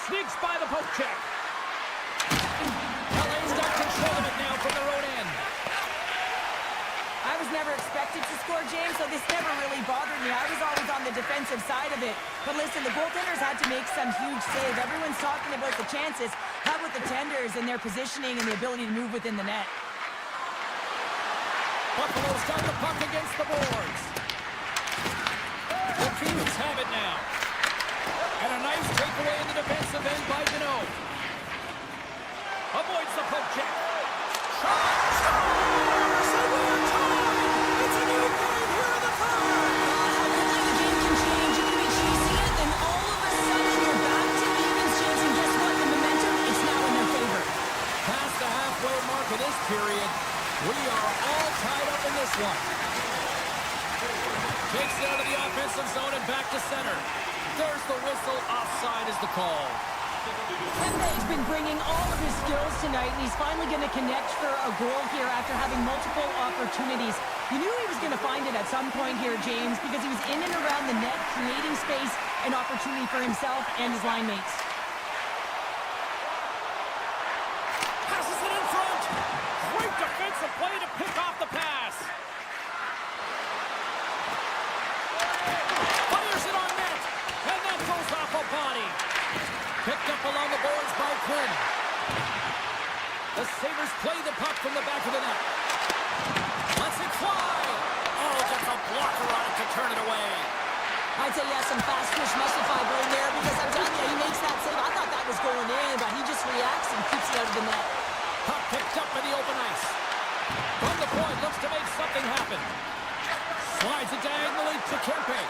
Sneaks by the poke check. LA's got control of it now from their own end. I was never expected to score, James, so this never really bothered me. I was always on the defensive side of it. But listen, the goaltenders had to make some huge save. Everyone's talking about the chances. How about the tenders and their positioning and the ability to move within the net? Buffalo's got the puck against the boards. The Kings have it now. And a nice takeaway in the defensive end by Deneau. Avoids the poke check. Shot! Scores! And we're tied! It's a new game here in the third! How quickly the game can change. You can be chasing it, then all of a sudden you're back to evens, James, and guess what? The momentum, it's now in their favor. Past the halfway mark of this period, we are all tied up in this one. Takes it out of the offensive zone and back to center. There's the whistle. Offside is the call. Kempe's been bringing all of his skills tonight, and he's finally going to connect for a goal here after having multiple opportunities. You knew he was going to find it at some point here, James, because he was in and around the net, creating space and opportunity for himself and his line mates. Passes it in The Sabres play the puck from the back of the net. Lets it fly. Oh, gets a blocker on it to turn it away. I'd say he has some fast twitch muscle fiber in there because I'm telling you, he makes that save. I thought that was going in, but he just reacts and keeps it out of the net. Puck picked up in the open ice. From the point, looks to make something happen. Slides it diagonally to Kempe.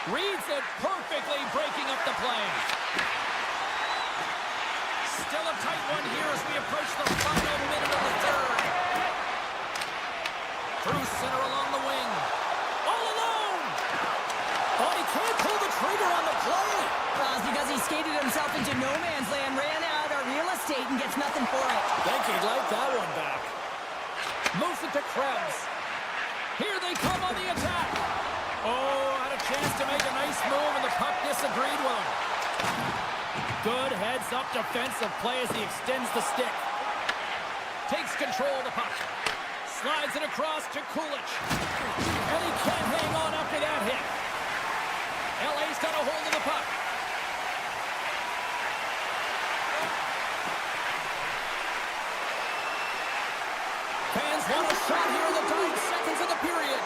Reads it perfectly, breaking up the play. Still a tight one here as we approach the final minute of the third. Through center along the wing. All alone! Oh, he can't pull the trigger on the play. Well, it's because he skated himself into no man's land, ran out of real estate, and gets nothing for it. Think he'd like that one back. Moves it to Krebs. Here they come on the attack. Oh, had a chance to make a nice move, and the puck disagreed with him. Good heads-up defensive play as he extends the stick. Takes control of the puck. Slides it across to Kulich. And he can't hang on after that hit. LA's got a hold of the puck. Fans want a shot here in the dying seconds of the period.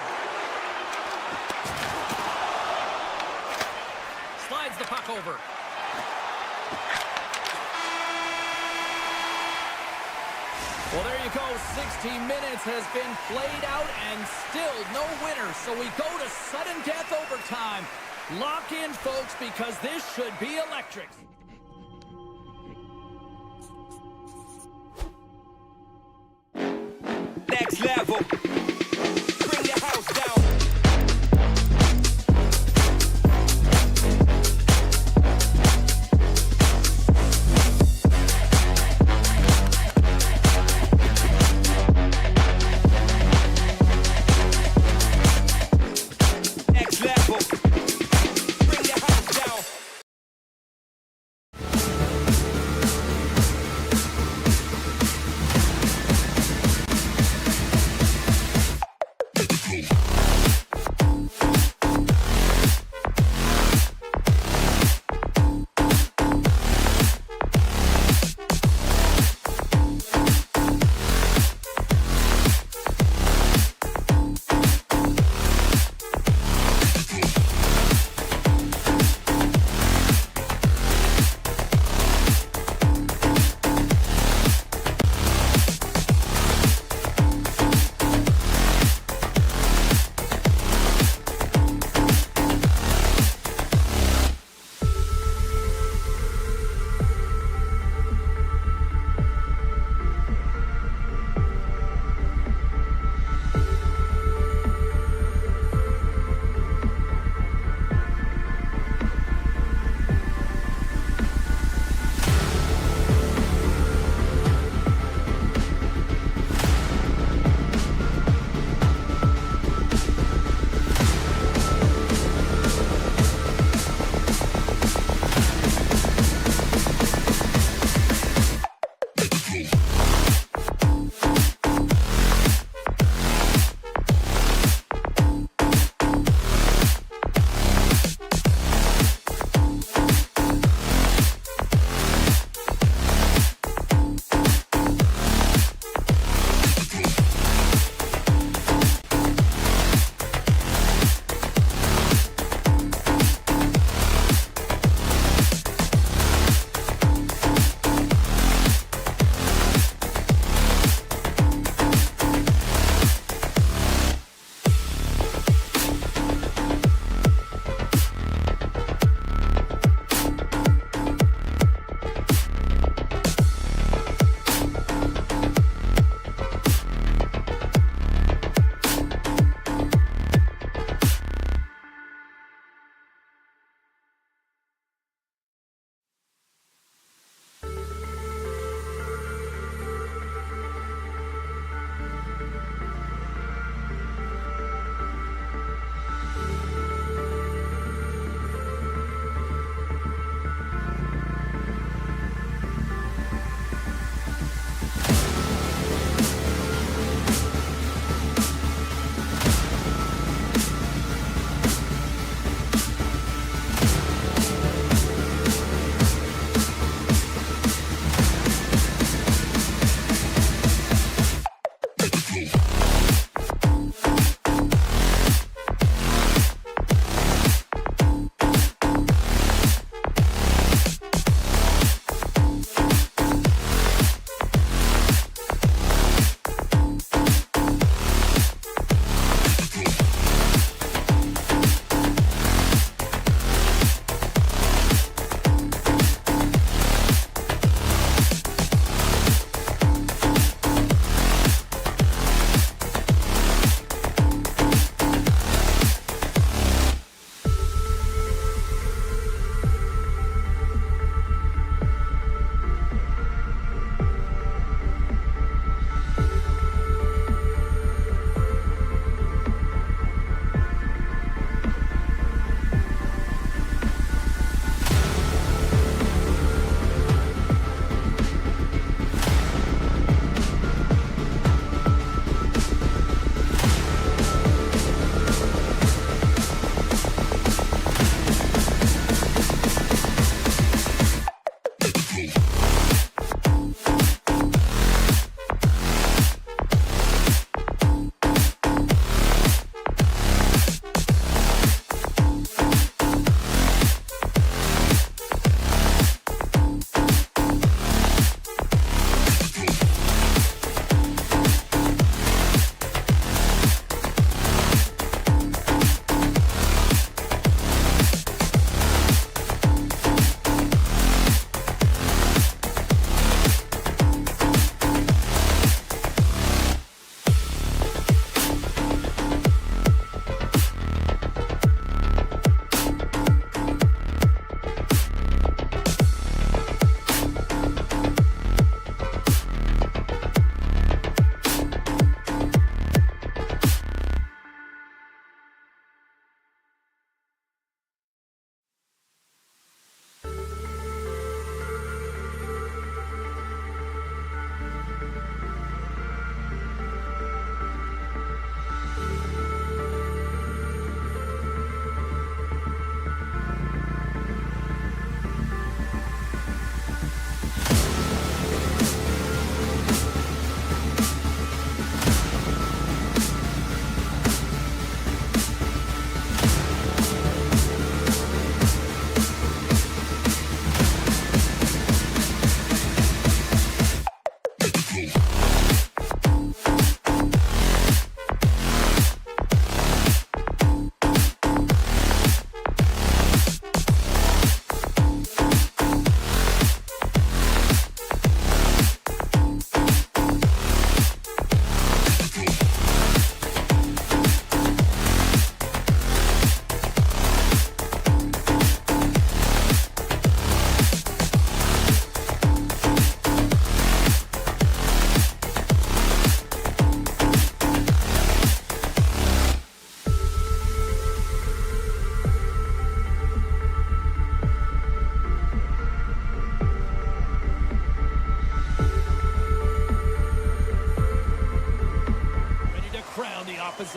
Slides the puck over. Well, there you go. 60 minutes has been played out and still no winner. So we go to sudden death overtime. Lock in, folks, because this should be electric. Next level. Bring the house down. Next level. Bring the house down.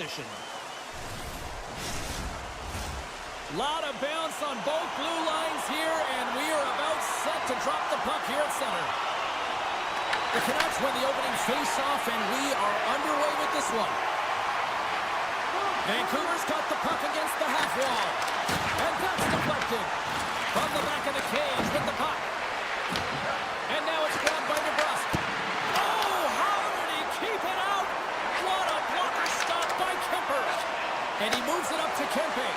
position. Lot of bounce on both blue lines here, and we are about set to drop the puck here at center. The Canucks win the opening face-off, and we are underway with this one. Vancouver's got the puck against the half wall. And that's deflected. From the back of the cage with the puck. And now it's grabbed by DeBrusque. Oh, how did he keep it out? What a blocker stop by Kemper. And he moves it up to Kempe.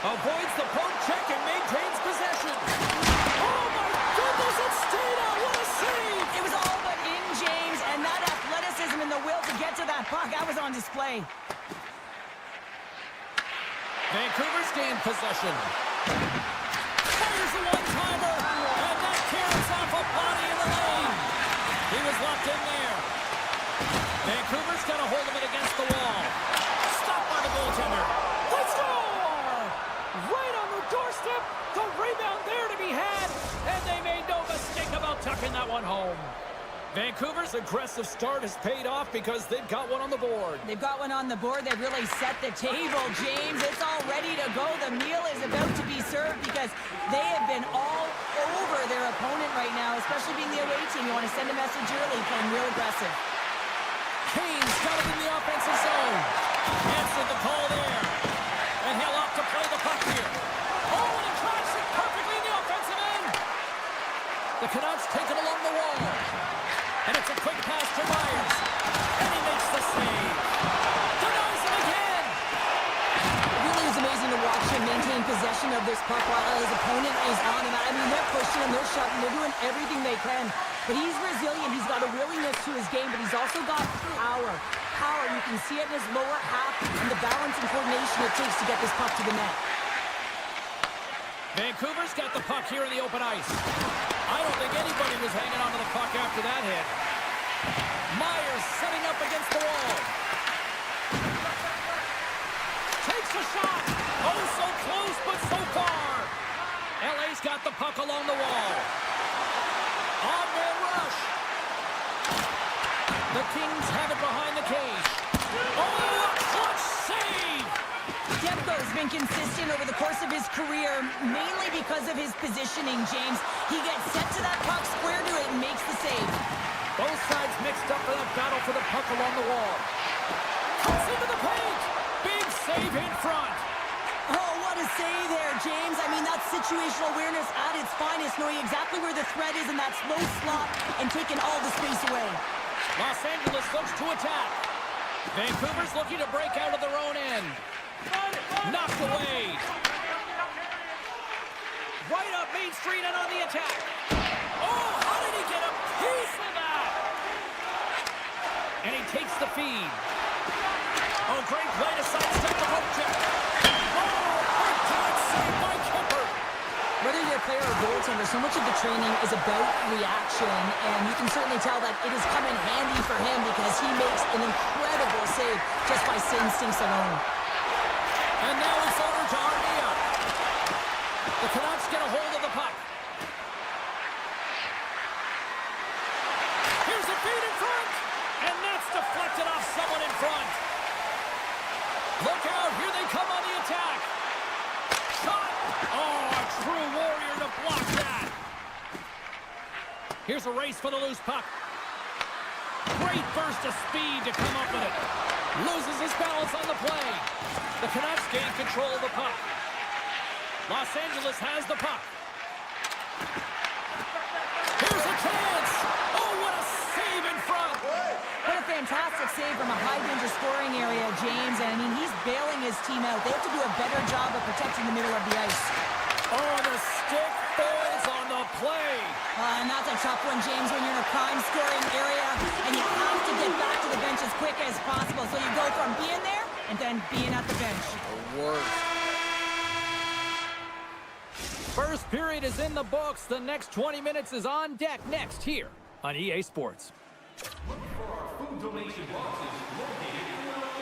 Avoids the poke check and maintains possession. Oh, my goodness, it stayed out. What a save. It was all but in, James, and that athleticism and the will to get to that puck, that was on display. Vancouver's gained possession. Fires a one-timer, and that carries off a body in the lane. He was locked in there. Vancouver's got a hold of it against the wall. Stopped by the goaltender. They score! Right on the doorstep. The rebound there to be had, and they made no mistake about tucking that one home. Vancouver's aggressive start has paid off because they've got one on the board. They've got one on the board. They've really set the table, James. It's all ready to go. The meal is about to be served because they have been all over their opponent right now, especially being the away team. You want to send a message early, playing real aggressive. Kane's got it in the offensive zone. Answered the call there. And he'll opt to play the puck here. Oh, and he crashed it perfectly in the offensive end. The Canucks take it along the wall. And it's a quick pass to Myers. And he makes the save. Denies it again. It really is amazing to watch him maintain possession of this puck while his opponent is on him. I mean, they're pushing him, they're shoving, they're doing everything they can. But he's resilient. He's got a willingness to his game, but he's also got power. Power, you can see it in his lower half and the balance and coordination it takes to get this puck to the net. Vancouver's got the puck here in the open ice. I don't think anybody was hanging on to the puck after that hit. Myers setting up against the wall. Takes a shot. Oh, so close, but so far. LA's got the puck along the wall. On-man rush. The Kings have it behind the cage. Oh, a clutch save. Demko's been consistent over the course of his career, mainly because of his positioning, James. He gets set to that puck, square to it, and makes the save. Both sides mixed up for that battle for the puck along the wall. Cuts into the paint. Big save in front. Oh, what a save there, James. I mean, that's situational awareness at its finest, knowing exactly where the threat is in that slow slot and taking all the space away. Los Angeles looks to attack. Vancouver's looking to break out of their own end. Knocked away. Right up Main Street and on the attack. Oh, how did he get a piece of that? And he takes the feed. Oh, great play to sidestep the hook check. Oh, big time save by Kemper. Whether you're a player or goaltender, so much of the training is about reaction, and you can certainly tell that it has come in handy for him because he makes an incredible save just by instincts alone. And now it's over to Armia. The Canucks get a hold of the puck. Here's a feed in front. And that's deflected off someone in front. Look out, here they come on the attack. Shot. Oh, a true warrior to block that. Here's a race for the loose puck. Great burst of speed to come up with it. Loses his balance on the play. The Canucks gain control of the puck. Los Angeles has the puck. Here's a chance. Oh, what a save in front. What a fantastic save from a high-danger scoring area, James. And, I mean, he's bailing his team out. They have to do a better job of protecting the middle of the ice. Oh, the stick falls on the play. And that's a tough one, James, when you're in a prime-scoring area, and you have to get back to the bench as quick as possible. So you go from being there and then being at the bench. The worst. First period is in the books. The next 20 minutes is on deck next here on EA Sports.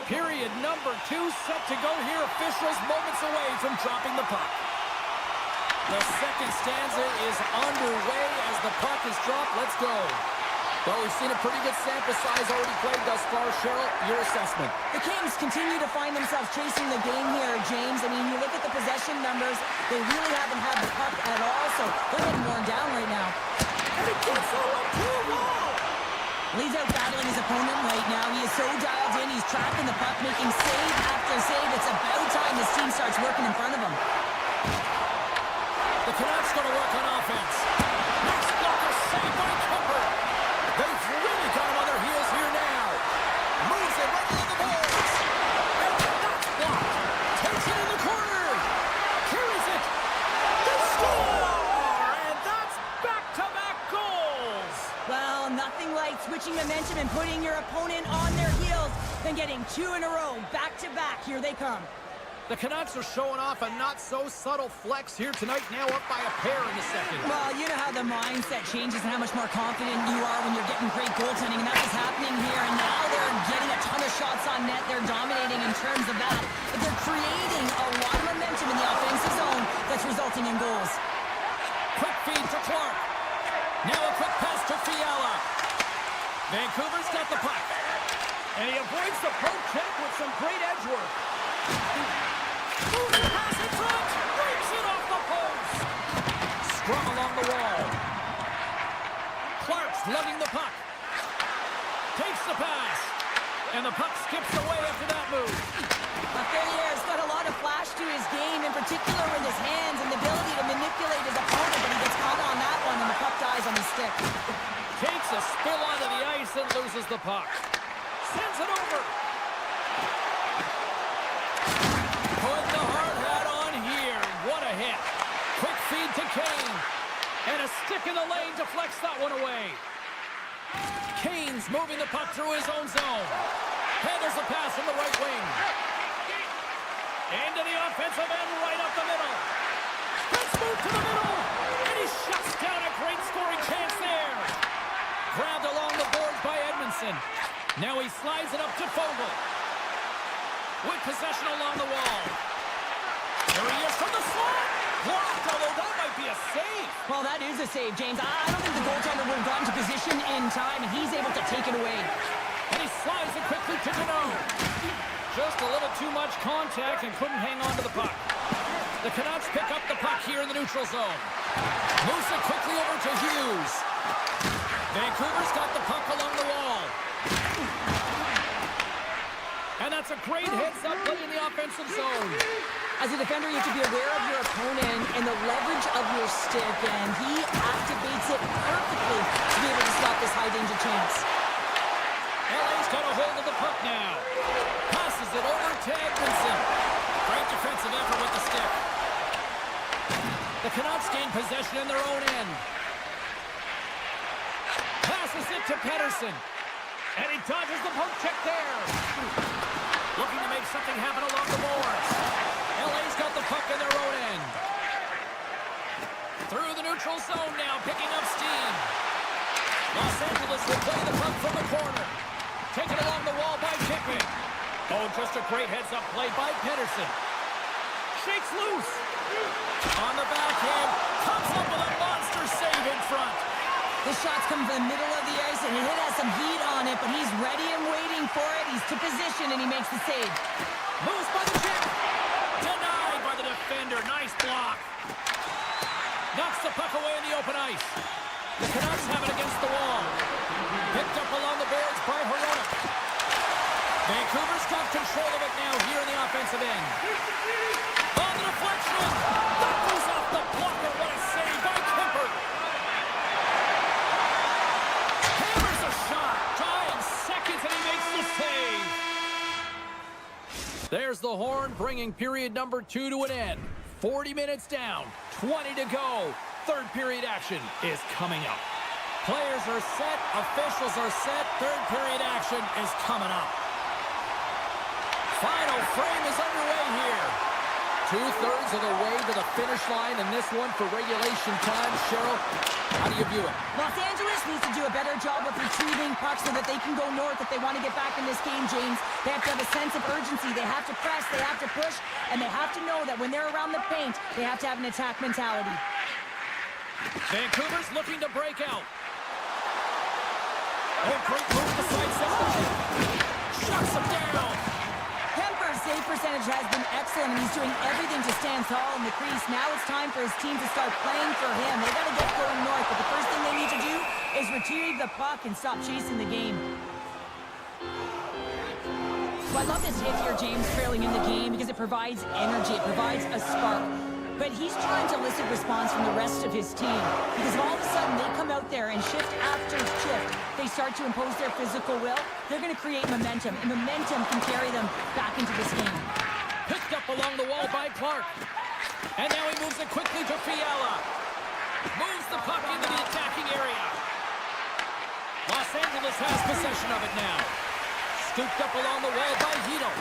Period number 2 set to go here. Officials moments away from dropping the puck. The second stanza is underway as the puck is dropped. Let's go. Well, we've seen a pretty good sample size already played thus far. Cheryl, your assessment. The Kings continue to find themselves chasing the game here, James. I mean, you look at the possession numbers, they really haven't had the puck at all, so they're getting worn down right now. And it gets over to the wall. He's out battling his opponent right now. He is so dialed in. He's tracking the puck, making save after save. It's about time this team starts working in front of him. The Canucks going to work on offense. Next blocker saved by Kemper. They've really got him on their heels here now. Moves it right into the boards. And that's blocked. Takes it in the corner. Carries it. They score! And that's back-to-back goals. Well, nothing like switching momentum and putting your opponent on their heels than getting two in a row, back-to-back. Here they come. The Canucks are showing off a not-so-subtle flex here tonight, now up by a pair in the second. Well, you know how the mindset changes and how much more confident you are when you're getting great goaltending, and that's what's happening here. And now they're getting a ton of shots on net. They're dominating in terms of that. But they're creating a lot of momentum in the offensive zone that's resulting in goals. Quick feed to Clark. Now a quick pass to Fiala. Vancouver's got the puck. And he avoids the poke check with some great edge work. Moving pass in front. Breaks it off the post. Scrum along the wall. Clark's lugging the puck. Takes the pass. And the puck skips away after that move. Ferrier's got a lot of flash to his game, in particular with his hands and the ability to manipulate his opponent, but he gets caught on that one and the puck dies on his stick. Takes a spill onto the ice and loses the puck. Sends it over. Put the hard hat on here. What a hit. Quick feed to Kane. And a stick in the lane deflects that one away. Kane's moving the puck through his own zone. Handles the pass from the right wing. Into the offensive end, right up the middle. Let's move to the middle. And he shuts down a great scoring chance there. Grabbed along the boards by Edmondson. Now he slides it up to Fogle. With possession along the wall. There he is from the slot. Blocked, although that might be a save. Well, that is a save, James. I don't think the goaltender would have gotten to position in time, and he's able to take it away. And he slides it quickly to Deneau. Just a little too much contact and couldn't hang on to the puck. The Canucks pick up the puck here in the neutral zone. Moves it quickly over to Hughes. Vancouver's got the puck along the wall. And that's a great heads-up play in the offensive zone. As a defender, you have to be aware of your opponent and the leverage of your stick, and he activates it perfectly to be able to stop this high-danger chance. LA's got a hold of the puck now. Passes it over to Edmondson. Great defensive effort with the stick. The Canucks gain possession in their own end. Passes it to Pettersson. And he dodges the poke check there. Looking to make something happen along the boards. LA's got the puck in their own end. Through the neutral zone now, picking up steam. Los Angeles will play the puck from the corner. Taken along the wall by Pickman. Oh, just a great heads-up play by Pettersson. Shakes loose. On the backhand. Comes up with a monster save in front. The shots come from the middle of the ice, and he has some heat on it, but he's ready and waiting for it. He's to position, and he makes the save. Moves by the check. Denied by the defender. Nice block. Knocks the puck away in the open ice. The Canucks have it against the wall. Picked up along the boards by Hronek. Vancouver's got control of it now here in the offensive end. On the deflection. That goes off the blocker. What a save by Kemper. Hammers a shot. Time seconds and he makes the save. There's the horn bringing period number 2 to an end. 40 minutes down. 20 to go. Third period action is coming up. Players are set. Officials are set. Third period action is coming up. Final frame is underway here. 2/3 of the way to the finish line in this one for regulation time. Cheryl, how do you view it? Los Angeles needs to do a better job of retrieving pucks so that they can go north if they want to get back in this game, James. They have to have a sense of urgency. They have to press. They have to push. And they have to know that when they're around the paint, they have to have an attack mentality. Vancouver's looking to break out. Oh, great move to sidestep the kick. Shuts him down. Kemper's save percentage has been excellent, and he's doing everything to stand tall in the crease. Now it's time for his team to start playing for him. They got to get going north, but the first thing they need to do is retrieve the puck and stop chasing the game. So I love this hit here, James, trailing in the game, because it provides energy, it provides a spark. But he's trying to elicit response from the rest of his team, because all of a sudden they come out there and shift after shift. They start to impose their physical will. They're going to create momentum, and momentum can carry them back into this game. Picked up along the wall by Clark. And now he moves it quickly to Fiala. Moves the puck into the attacking area. Los Angeles has possession of it now. Scooped up along the wall by Hito.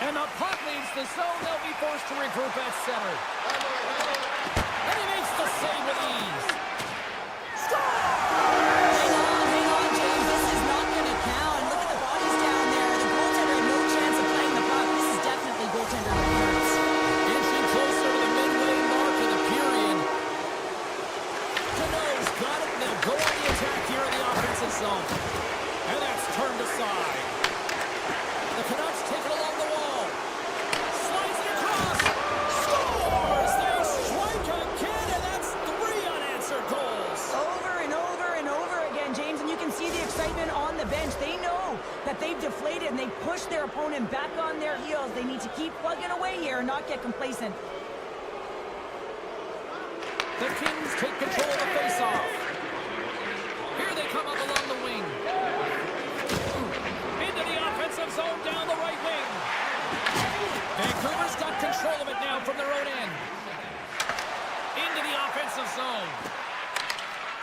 And the puck leaves the zone. They'll be forced to regroup at center. And he makes the save with ease. Score! Hang on, James. This is not going to count. Look at the bodies down there. The goaltender had no chance of playing the puck. This is definitely goaltender interference. Inching closer to the midway mark of the period. Cano's got it. They'll go on the attack here in the offensive zone. And that's turned aside. The Canucks take it along the wall. Slides it across. Scores! They strike again, and that's 3 unanswered goals. Over and over and over again, James, and you can see the excitement on the bench. They know that they've deflated, and they push their opponent back on their heels. They need to keep plugging away here and not get complacent. The Kings take control of the faceoff. Here they come up along the wing. Into the offensive zone down the right wing. Vancouver's got control of it now from their own end. Into the offensive zone.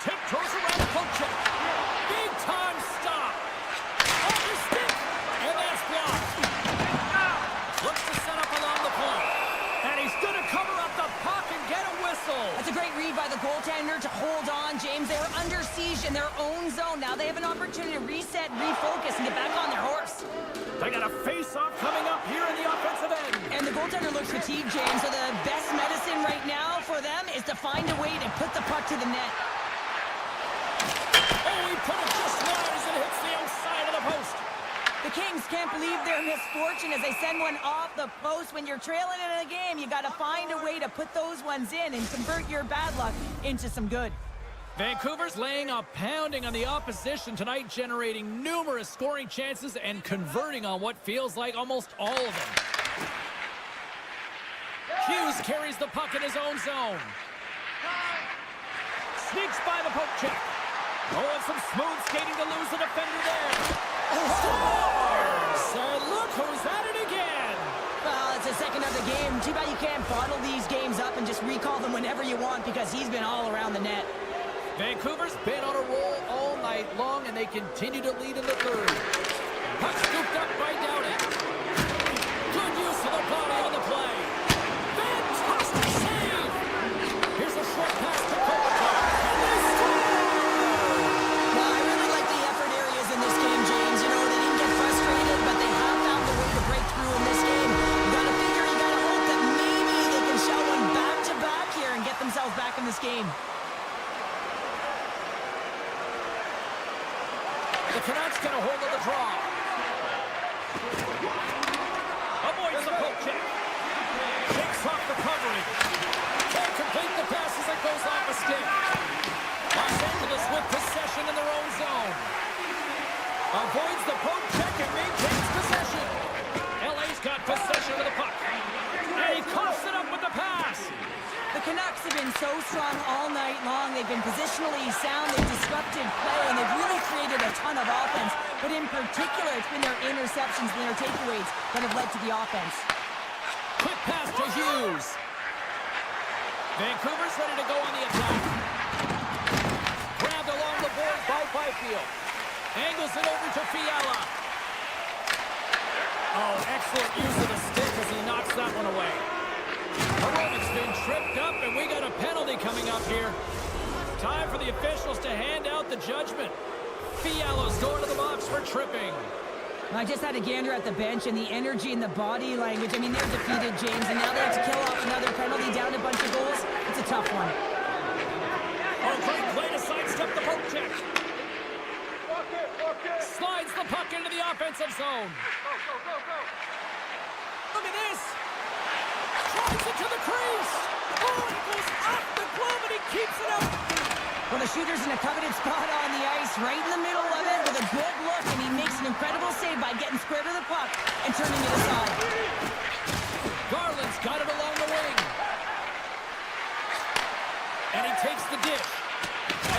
Tiptoes around the poke check. Big time stop. Off his stick. And that's blocked. Looks to set up along the point. And he's going to cover up the puck and get a whistle. That's a great read by the goaltender to hold on, James. They were under siege in their own zone. Now they have an opportunity to reset, refocus, and get back on their horse. They got a face-off coming up here in the offensive end. And the goaltender looks fatigued, James, so the best medicine right now for them is to find a way to put the puck to the net. Oh, he put it just wide as it hits the outside of the post. The Kings can't believe their misfortune as they send one off the post. When you're trailing in a game, you got to find a way to put those ones in and convert your bad luck into some good. Vancouver's laying a pounding on the opposition tonight, generating numerous scoring chances and converting on what feels like almost all of them. Hughes carries the puck in his own zone. Sneaks by the poke check. Oh, and some smooth skating to lose the defender there. Scores! And look who's at it again. Well, it's the second of the game. Too bad you can't bottle these games up and just recall them whenever you want, because he's been all around the net. Vancouver's been on a roll all night long, and they continue to lead in the third. Puck scooped up by Downey. Good use of the body on the play. Fantastic save! Here's a short pass to Kovacic. And they score! Well, I really like the effort areas in this game, James. You know, they didn't get frustrated, but they have found a way to break through in this game. You gotta figure, you gotta hope that maybe they can shell one back-to-back here and get themselves back in this game. The Canucks get a hold of the draw. Avoids the poke check. Shakes off the covering. Can't complete the pass as it goes off a stick. Los Angeles with possession in their own zone. Avoids the poke check and maintains possession. LA's got possession of the puck. And he coughs it up with the pass. The Canucks have been so strong all night long. They've been positionally sound. They've disrupted play, and they've really created a ton of offense. But in particular, it's been their interceptions and their takeaways that have led to the offense. Quick pass to Hughes. Vancouver's ready to go on the attack. Grabbed along the boards by Byfield. Angles it over to Fiala. Oh, excellent use of the stick as he knocks that one away. Heroic's been tripped up, and we got a penalty coming up here. Time for the officials to hand out the judgment. Fiala's going to the box for tripping. I just had a gander at the bench, and the energy and the body language. I mean, they're defeated, James, and now they have to kill off another penalty, down a bunch of goals. It's a tough one. Oh, great play to sidestep the poke check. Slides the puck into the offensive zone. Look at this. Drives it to the crease. Oh, and it goes off the glove, and he keeps it up. Well, the shooter's in a coveted spot on the ice, right in the middle of it with a good look, and he makes an incredible save by getting square to the puck and turning it aside. Garland's got it along the wing. And he takes the dish.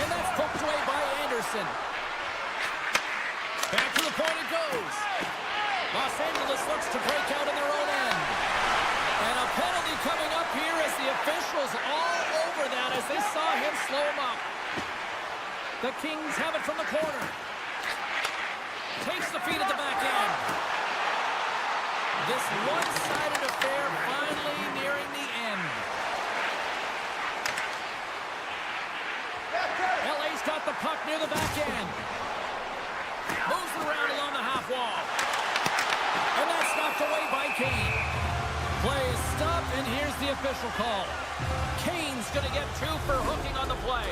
And that's poked away by Anderson. Back to the point it goes. Los Angeles looks to break out in their own end. And a penalty coming up here as the officials all over that as they saw him slow him up. The Kings have it from the corner. Takes the feed at the back end. This one-sided affair finally nearing the end. LA's got the puck near the back end. Moves it around along the half wall. And that's knocked away by Kane. Play is stopped, and here's the official call. Kane's going to get 2 for hooking on the play.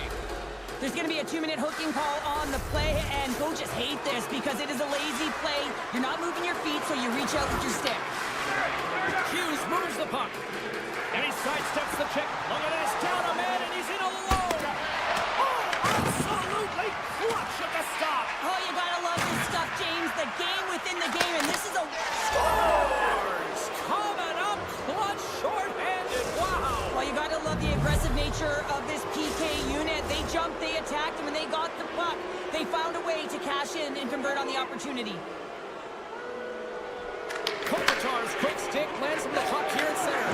There's going to be a 2-minute hooking call on the play, and coaches hate this because it is a lazy play. You're not moving your feet, so you reach out with your stick. Hughes moves the puck. And he sidesteps the check. Look at this, down a man, and he's in alone. Oh, absolutely clutch at the stop. Oh, you got to love this stuff, James. The game within the game, and this is a... Scores! Coming up, clutch, shorthanded. Wow. Well, you got to love the aggressive nature of this PK unit. They jumped, they attacked, and when they got the puck, they found a way to cash in and convert on the opportunity. Kopitar's quick stick lands him the puck here at center.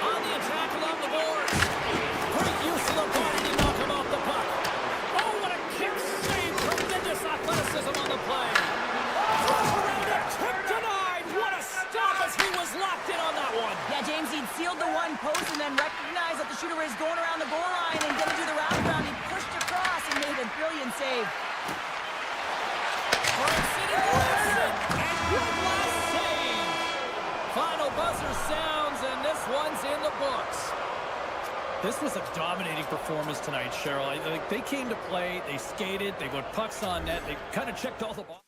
On the attack along the boards. Great use of the body to knock him off the puck. Oh, what a kick save. Tremendous athleticism on the play. Around it, tip denied. What a stop as he was locked in on that one. Yeah, James, he'd sealed the one post and then recognized that the shooter was going around the goal line and going to do the wraparound. He pushed across and made a brilliant save. And good last save. Final buzzer sounds, and this one's in the books. This was a dominating performance tonight, Cheryl. They came to play, they skated, they put pucks on net, they kind of checked all the boxes.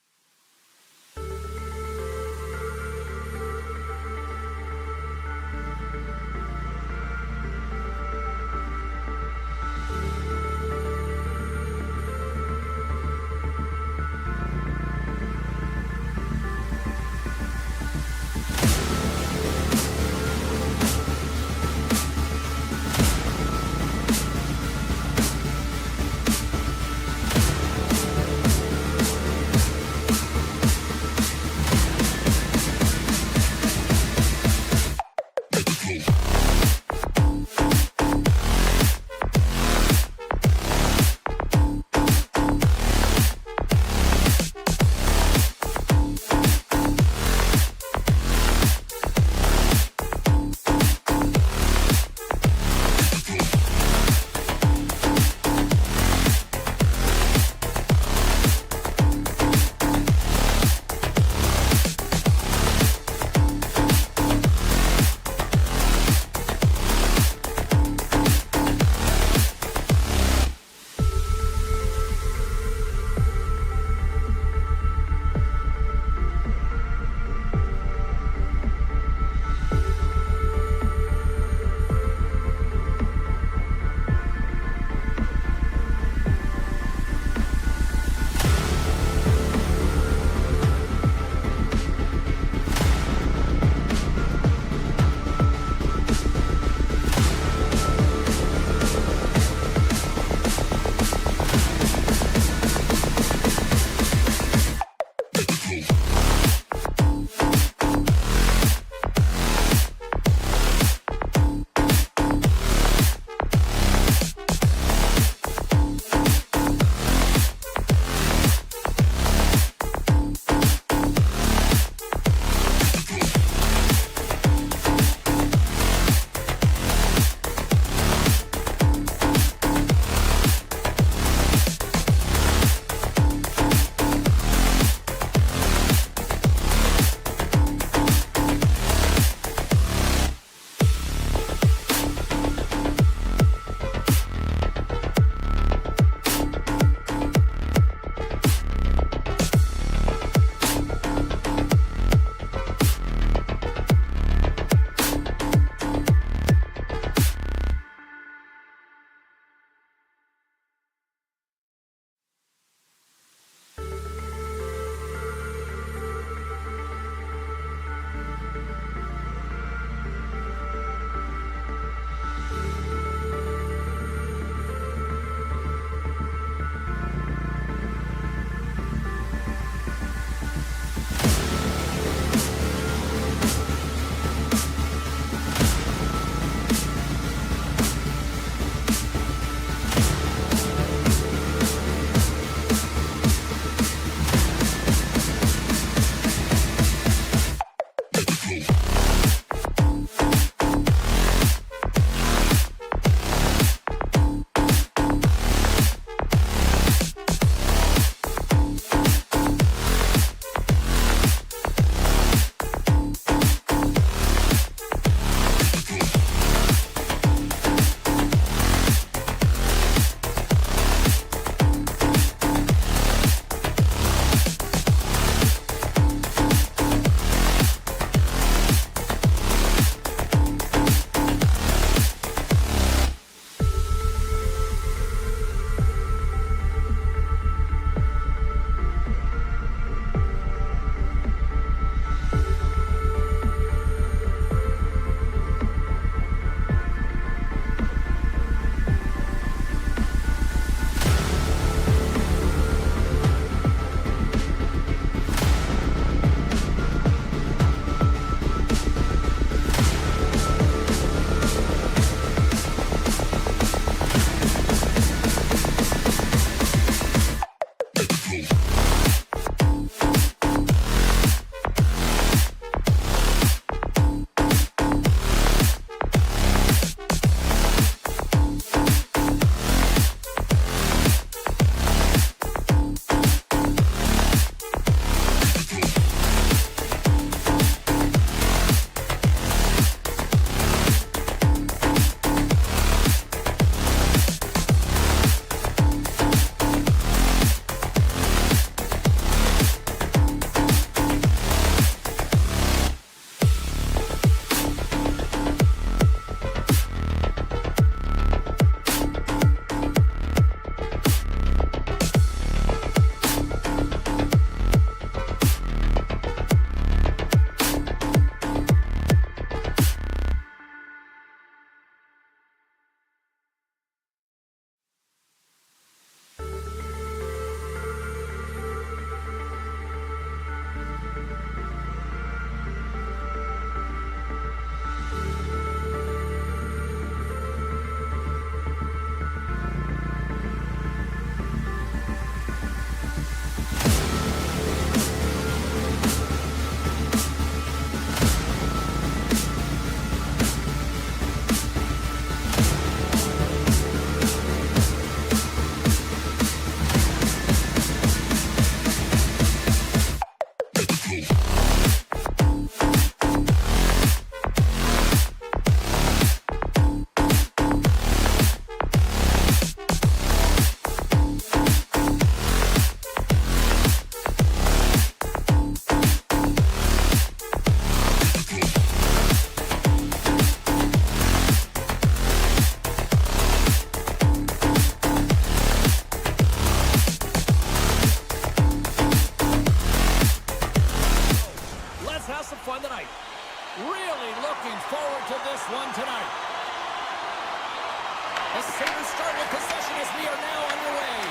The Sabres start with possession as we are now underway.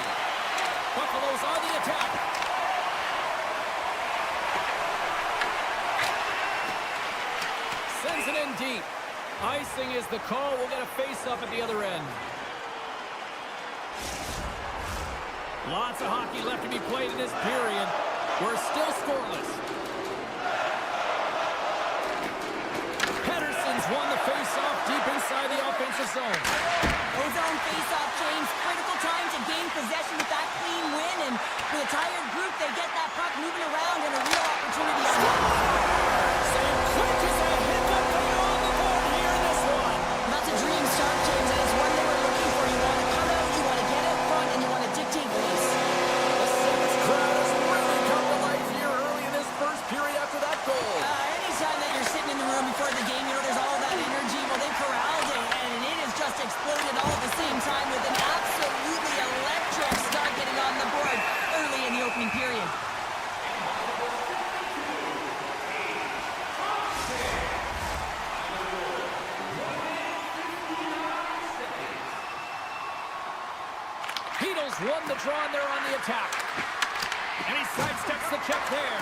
Buffalo's on the attack. Sends it in deep. Icing is the call. We'll get a face-up at the other end. Lots of hockey left to be played in this period. We're still scoreless. Pettersson's won the face-off deep inside the offensive zone. Ozone face-off, James. Critical time to gain possession with that clean win. And with a tired group, they get that puck moving around and a real opportunity on that. St. Quick is a hit that they are on the board here in this one. That's a dream start, James, and it's one they were looking for. You want to come out, you want to get out front, and you want to dictate pace. The Sabres crowd has really come to life here early in this first period after that goal. Anytime that you're sitting in the room before the game, you know there's all that energy. Well, they corralled it, and it has just exploded all at the same time with an absolutely electric start getting on the board early in the opening period. Heedle's won the draw, and they're on the attack. And he sidesteps the check there.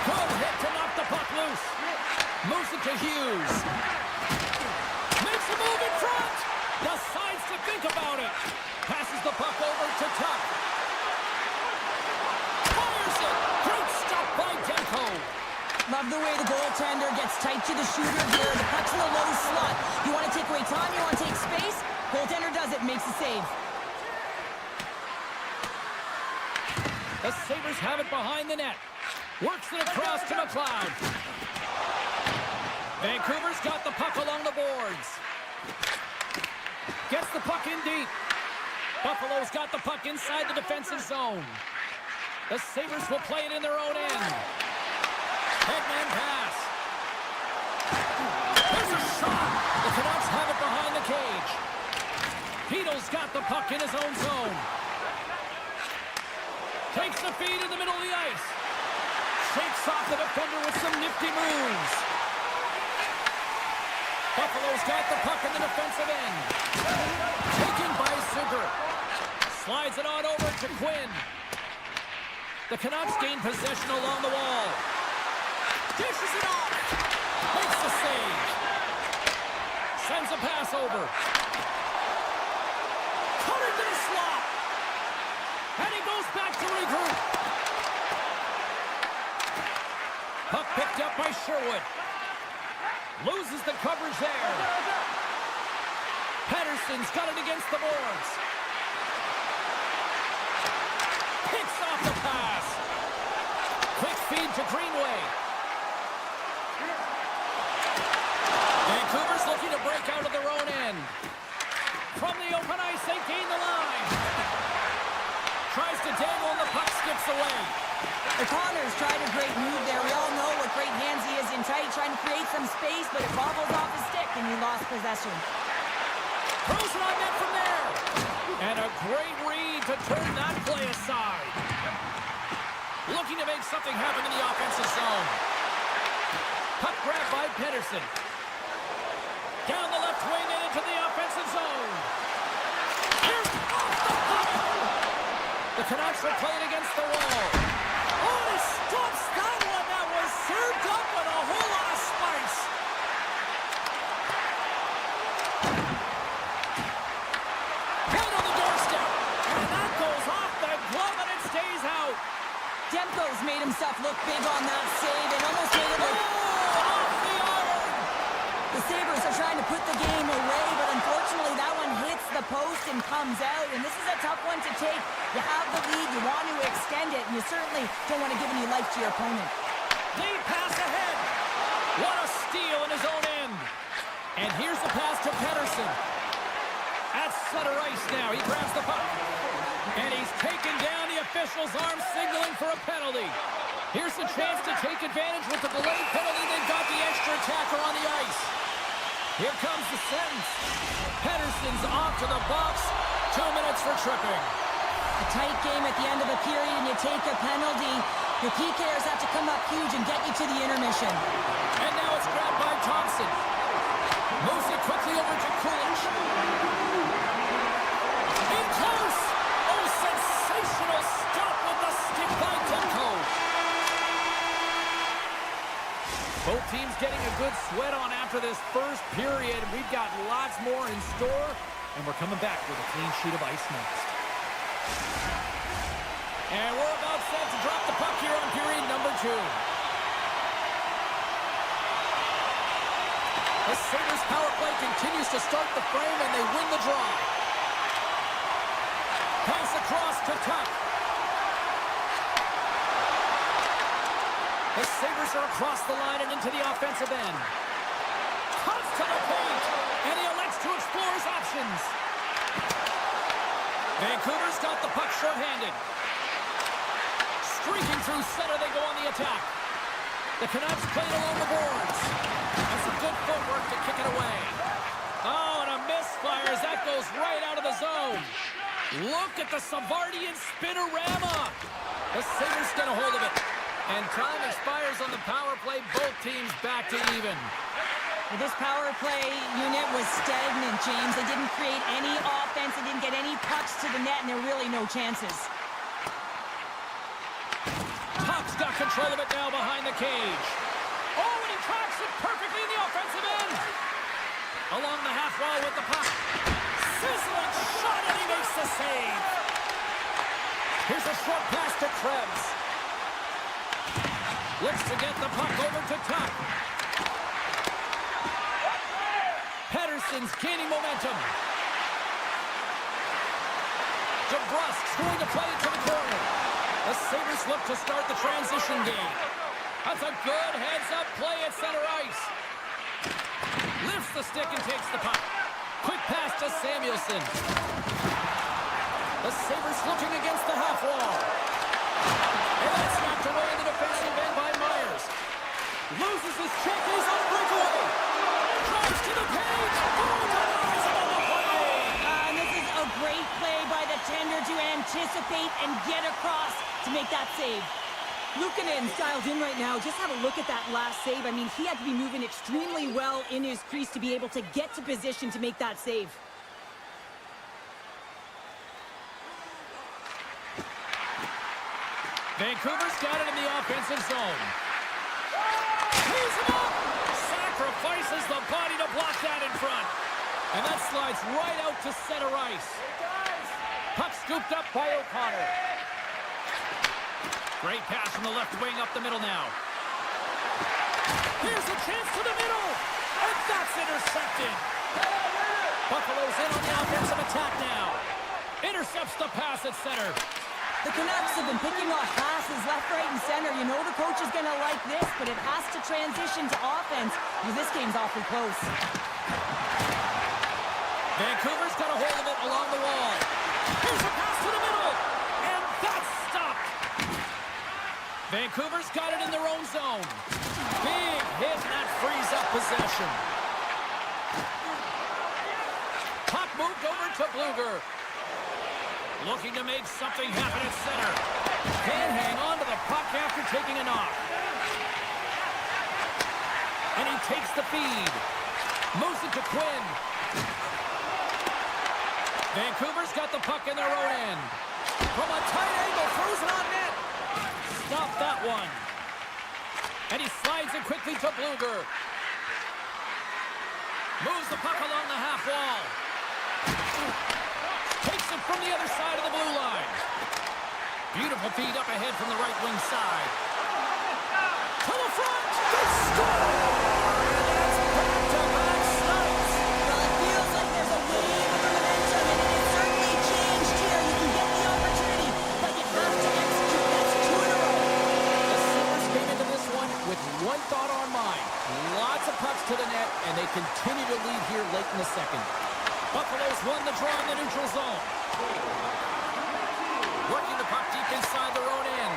Good hit to knock the puck loose. Moves it to Hughes. Makes a move in front. Decides to think about it. Passes the puck over to Tuck. Fires it. Great stop by Denko. Love the way the goaltender gets tight to the shooter here. The puck's in the low slot. You want to take away time, you want to take space. Goaltender does it, makes the save. The Sabres have it behind the net. Works it across to McLeod. Vancouver's got the puck along the boards. Gets the puck in deep. Buffalo's got the puck inside the defensive zone. The Sabres will play it in their own end. Headman pass. There's a shot. The Canucks have it behind the cage. Heedle's got the puck in his own zone. Takes the feed in the middle of the ice. Shakes off the defender with some nifty moves. Buffalo's got the puck in the defensive end. Taken by Zucker. Slides it on over to Quinn. The Canucks gain possession along the wall. Dishes it off. Makes the save. Sends a pass over. Cut into the slot. And he goes back to regroup. Puck picked up by Sherwood. Loses the coverage there. Pettersson's got it against the boards. Picks off the pass. Quick feed to Greenway. Vancouver's looking to break out of their own end. From the open ice, they gain the line. Tries to dangle and the puck skips away. O'Connor's tried a great move there. We all know what great hands he is in tight, trying to create some space, but it bobbles off his stick and he lost possession. Throws it on net from there. And a great read to turn that play aside. Looking to make something happen in the offensive zone. Puck grab by Pettersson. Down the left wing and into the offensive zone. Here's off the puck. The Canucks are playing against the wall. Oh, he stops that one. That was served up with a whole lot of spice. Right on the doorstep. And that goes off the glove and it stays out. Demko's made himself look big on that save and almost made it look... Off the iron. The Sabres are trying to put the game away, but unfortunately that one hits the post and comes out, and this is a tough one to take. You have the lead, you want to extend it, and you certainly don't want to give any life to your opponent. Lead pass ahead. What a steal in his own end. And here's the pass to Pettersson. At center ice now, he grabs the puck. And he's taken down, the official's arm signaling for a penalty. Here's the chance to take advantage with the delayed penalty. They've got the extra attacker on the ice. Here comes the sentence. Pettersson's off to the box. 2 minutes for tripping. A tight game at the end of a period and you take a penalty. Your PKers have to come up huge and get you to the intermission. And now it's grabbed by Thompson. Moves it quickly over to Kulich. we've got lots more in store, and we're coming back with a clean sheet of ice next. And we're about set to drop the puck here on period number 2. The Sabres power play continues to start the frame, and they win the draw. Pass across to Tuck. The Sabres are across the line and into the offensive end. Cuts to the paint, and he elects to explore his options. Vancouver's got the puck shorthanded. Streaking through center, they go on the attack. The Canucks play it along the boards. And some good footwork to kick it away. Oh, and a misfire as that goes right out of the zone. Look at the Savardian spinorama. The Sabres get a hold of it. And time expires on the power play. Both teams back to even. Well, this power play unit was stagnant, James. They didn't create any offense. They didn't get any pucks to the net, and there are really no chances. Tuck's got control of it now behind the cage. Oh, and he tracks it perfectly in the offensive end. Along the half wall with the puck. Sizzling shot, and he makes the save. Here's a short pass to Krebs. Looks to get the puck over to Tuck. Pedersen's gaining momentum. DeBrusk's going to play it to the corner. The Sabres look to start the transition game. That's a good heads-up play at center ice. Lifts the stick and takes the puck. Quick pass to Samuelson. The Sabres looking against the half wall. And that's knocked away in the defensive end by Myers. Loses his check. He's on breakaway. Drives to the page. Oh, denies him on the play. And this is a great play by the tender to anticipate and get across to make that save. Luukkonen's dialed in right now. Just have a look at that last save. I mean, he had to be moving extremely well in his crease to be able to get to position to make that save. Vancouver's got it in the offensive zone. He's him up! Sacrifices the body to block that in front. And that slides right out to center ice. Puck scooped up by O'Connor. Great pass from the left wing up the middle now. Here's a chance to the middle. And that's intercepted. Buffalo's in on the offensive attack now. Intercepts the pass at center. The Canucks have been picking off passes left, right, and center. You know the coach is going to like this, but it has to transition to offense because this game's awfully close. Vancouver's got a hold of it along the wall. Here's a pass to the middle, and that's stopped. Vancouver's got it in their own zone. Big hit, and that frees up possession. Puck moved over to Bluger. Looking to make something happen at center. Can't hang on to the puck after taking a knock. And he takes the feed. Moves it to Quinn. Vancouver's got the puck in their own end. From a tight angle, throws it on net. Stop that one. And he slides it quickly to Bluger. Moves the puck along the half wall. Takes it from the other side of the blue line. Beautiful feed up ahead from the right wing side. To the front. They score! And it's back-to-back stops. Well, it feels like there's a wave of momentum, and it has certainly changed here. You can get the opportunity, but you have to execute. That's 2 in a row. The Sabres came into this one with one thought on mind. Lots of pucks to the net, and they continue to lead here late in the second. Buffalo's won the draw in the neutral zone. Working the puck deep inside their own end.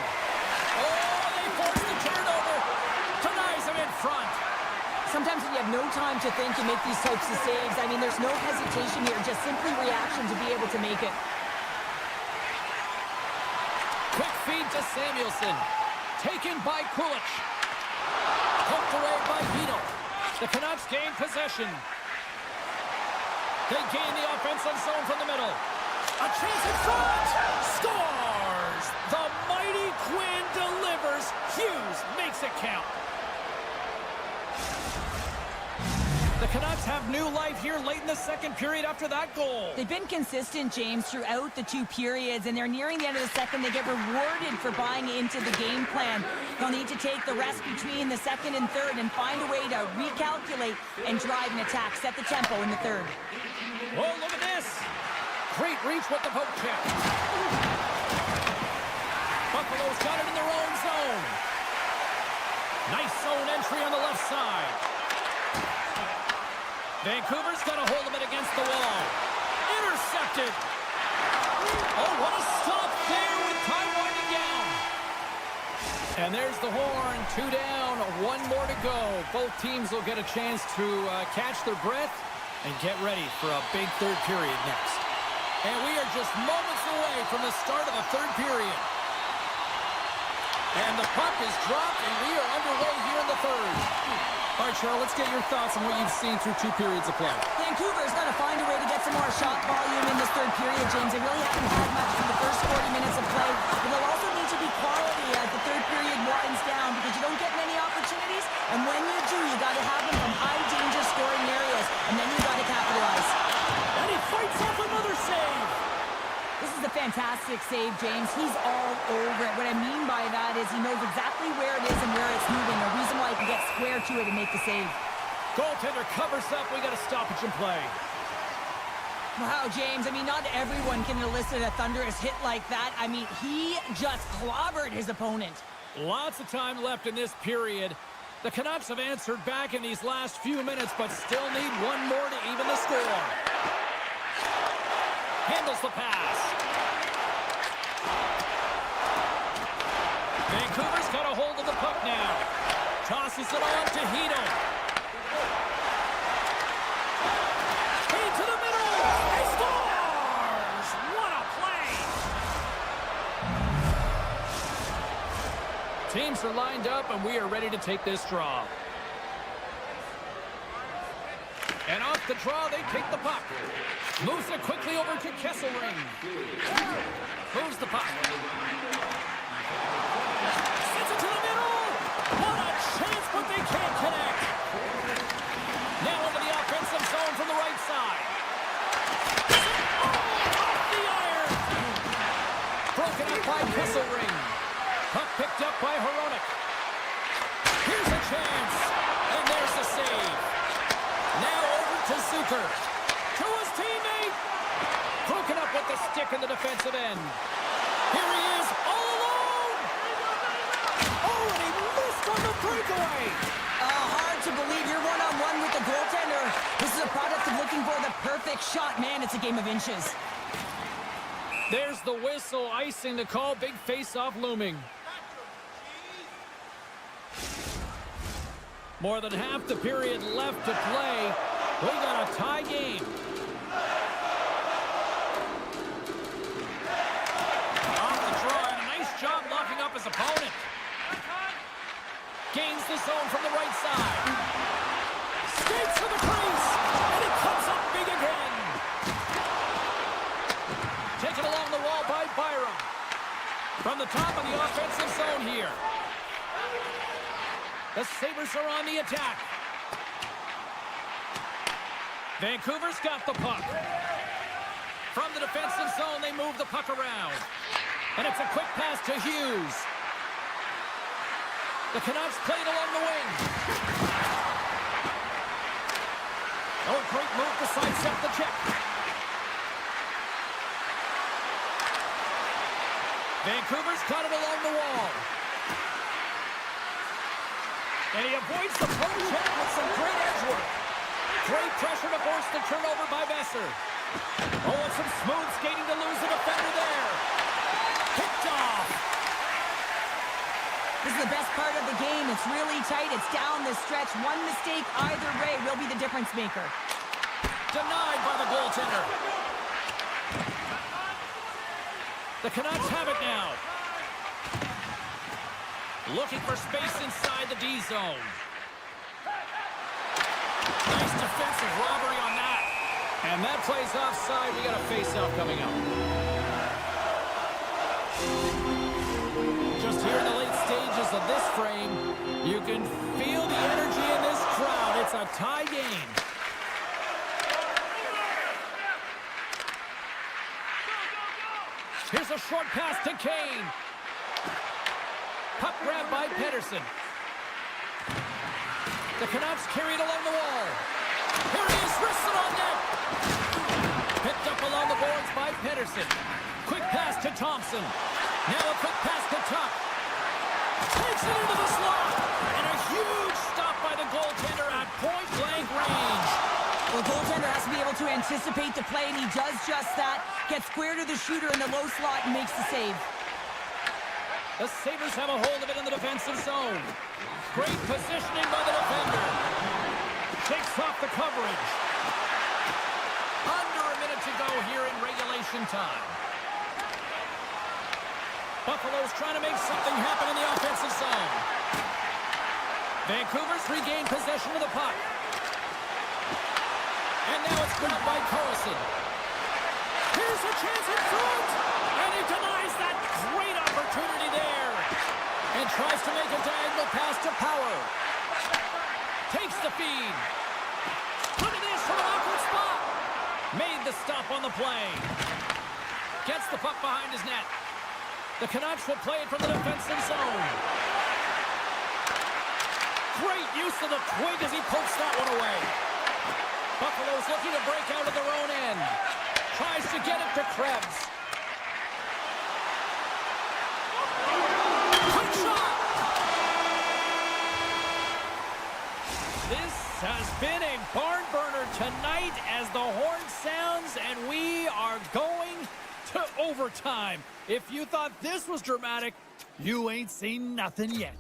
Oh, they force the turnover. Denies him in front. Sometimes when you have no time to think, you make these types of saves. I mean, there's no hesitation here, just simply reaction to be able to make it. Quick feed to Samuelson. Taken by Kulich. Poked away by Vito. The Canucks gain possession. They gain the offensive zone from the middle. A chance in front. Scores! The mighty Quinn delivers. Hughes makes it count. The Canucks have new life here late in the second period after that goal. They've been consistent, James, throughout the two periods, and they're nearing the end of the second. They get rewarded for buying into the game plan. They'll need to take the rest between the second and third and find a way to recalculate and drive an attack, set the tempo in the third. Oh, look at this. Great reach with the poke check. Buffalo's got it in their own zone. Nice zone entry on the left side. Vancouver's got a hold of it against the wall. Intercepted. Oh, what a stop there with time winding down. And there's the horn. 2 down, 1 more to go. Both teams will get a chance to catch their breath and get ready for a big third period next. And we are just moments away from the start of the third period. And the puck is dropped, and we are underway here in the third. All right, Cheryl, let's get your thoughts on what you've seen through 2 periods of play. Vancouver's got to find a way to get some more shot volume in this third period, James. They really haven't had much for the first 40 minutes of play. But they'll also need to be quality as the third period winds down because you don't get many opportunities. And when you do, you got to have them from high-danger scoring areas. And then you got to capitalize. And he fights off another save. This is a fantastic save, James. He's all over it. What I mean by that is he knows exactly where it is and where it's moving. A reason why he can get square to it and make the save. Goaltender covers up. We got a stoppage in play. Wow, James. I mean, not everyone can elicit a thunderous hit like that. I mean, he just clobbered his opponent. Lots of time left in this period. The Canucks have answered back in these last few minutes, but still need 1 more to even the score. Handles the pass. Vancouver's got a hold of the puck now. Tosses it on to Hito. Into the middle. He scores! What a play! Teams are lined up, and we are ready to take this draw. And off the draw, they take the puck. Moves it quickly over to Kesselring. Moves the puck. Sends it to the middle. What a chance, but they can't connect. Now into the offensive zone from the right side. Oh, off the iron. Broken up by Kesselring. Puck picked up by Hronek. Here's a chance. And there's the save. Now over to Zucker. To his teammate. Broken up with the stick in the defensive end. Here he is, all alone. Oh, and he missed on the breakaway. Hard to believe you're one-on-one with the goaltender. This is a product of looking for the perfect shot. Man, it's a game of inches. There's the whistle, icing the call. Big face-off looming. More than half the period left to play. We got a tie game. Off the draw, and a nice job locking up his opponent. Gains the zone from the right side. Skates to the crease, and it comes up big again. Taken along the wall by Byram. From the top of the offensive zone here. The Sabres are on the attack. Vancouver's got the puck. From the defensive zone, they move the puck around. And it's a quick pass to Hughes. The Canucks played along the wing. Oh, great move to sidestep the check. Vancouver's got it along the wall. And he avoids the poke check with some great edge work. Great pressure to force the turnover by Besser. Oh, and some smooth skating to lose the defender there. Picked off. This is the best part of the game. It's really tight. It's down the stretch. One mistake either way will be the difference maker. Denied by the goaltender. The Canucks have it now. Looking for space inside the D zone. Nice defensive robbery on that. And that plays offside. We got a face-off coming up. Just here in the late stages of this frame, you can feel the energy in this crowd. It's a tie game. Here's a short pass to Kane. Puck grab by Pedersen. The Canucks carried along the wall. Here he is, wristed on net. Picked up along the boards by Pedersen. Quick pass to Thompson. Now a quick pass to Tuck. Takes it into the slot. And a huge stop by the goaltender at point-blank range. Well, the goaltender has to be able to anticipate the play, and he does just that. Gets square to the shooter in the low slot and makes the save. The Sabres have a hold of it in the defensive zone. Great positioning by the defender. Takes off the coverage. Under a minute to go here in regulation time. Buffalo's trying to make something happen in the offensive zone. Vancouver's regained possession of the puck. And now it's grabbed by Carlson. Here's a chance in front. And he denies that great opportunity there. And tries to make a diagonal pass to Power. Takes the feed. Look at this from an awkward spot. Made the stop on the play. Gets the puck behind his net. The Canucks will play it from the defensive zone. Great use of the twig as he pokes that one away. Buffalo's looking to break out of their own end. Tries to get it to Krebs. Quick shot! This has been a barn burner tonight as the horn sounds and we are going to overtime. If you thought this was dramatic, you ain't seen nothing yet.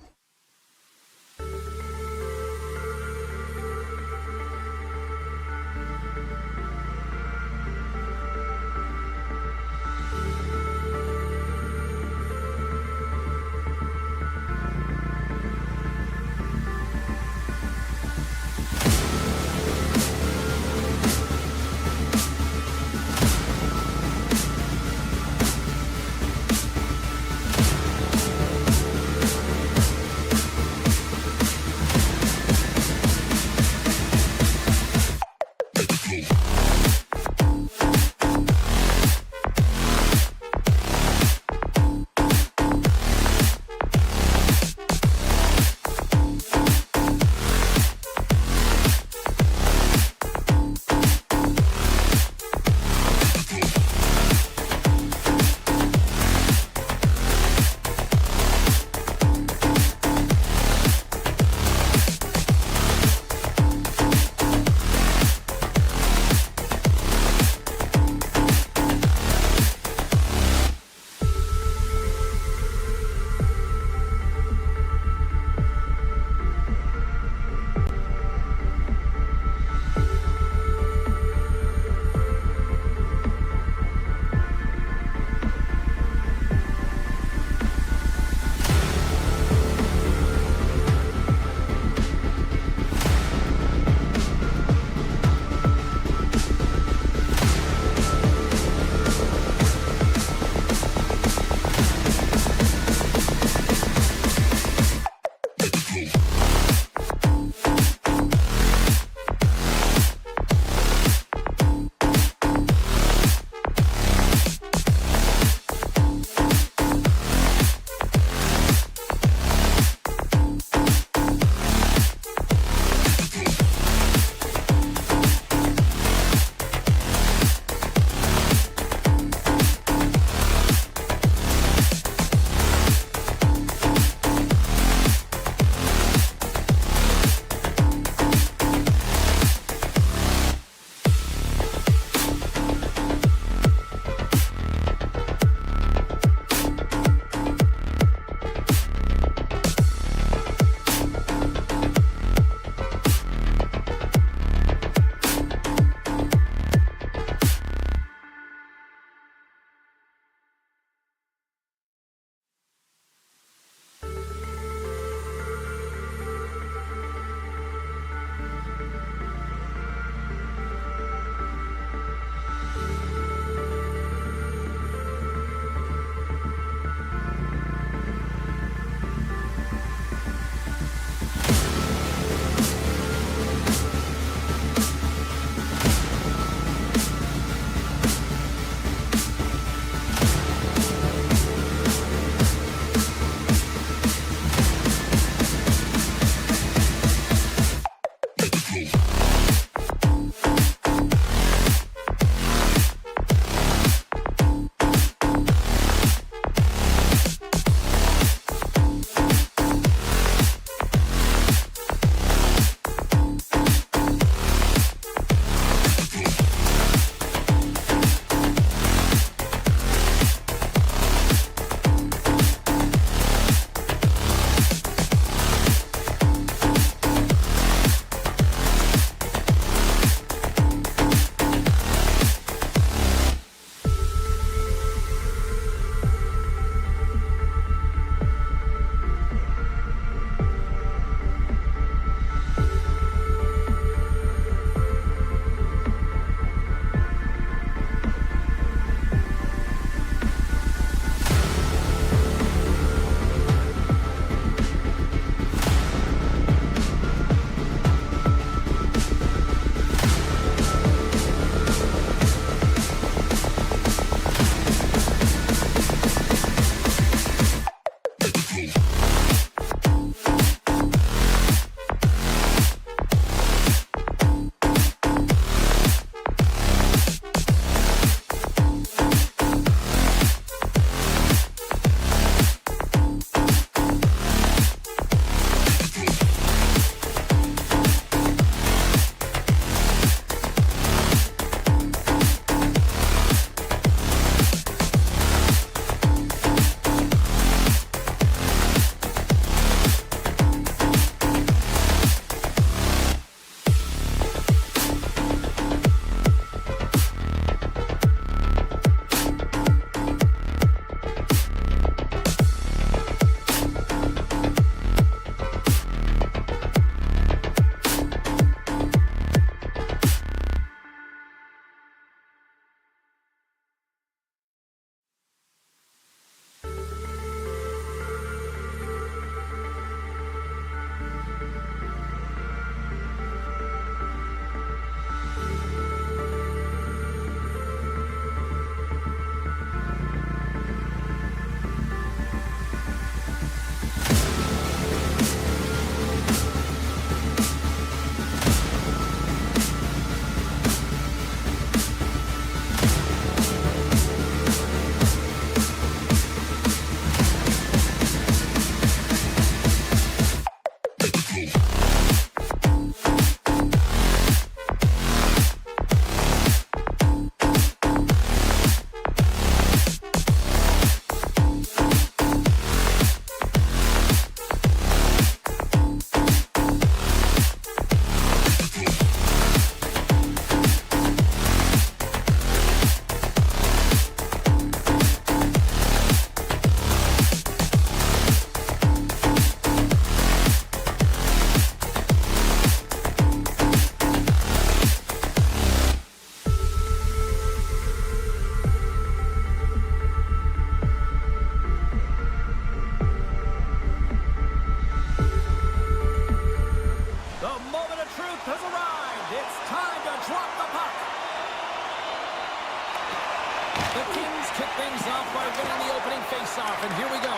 The Kings kick things off by winning the opening faceoff, and here we go.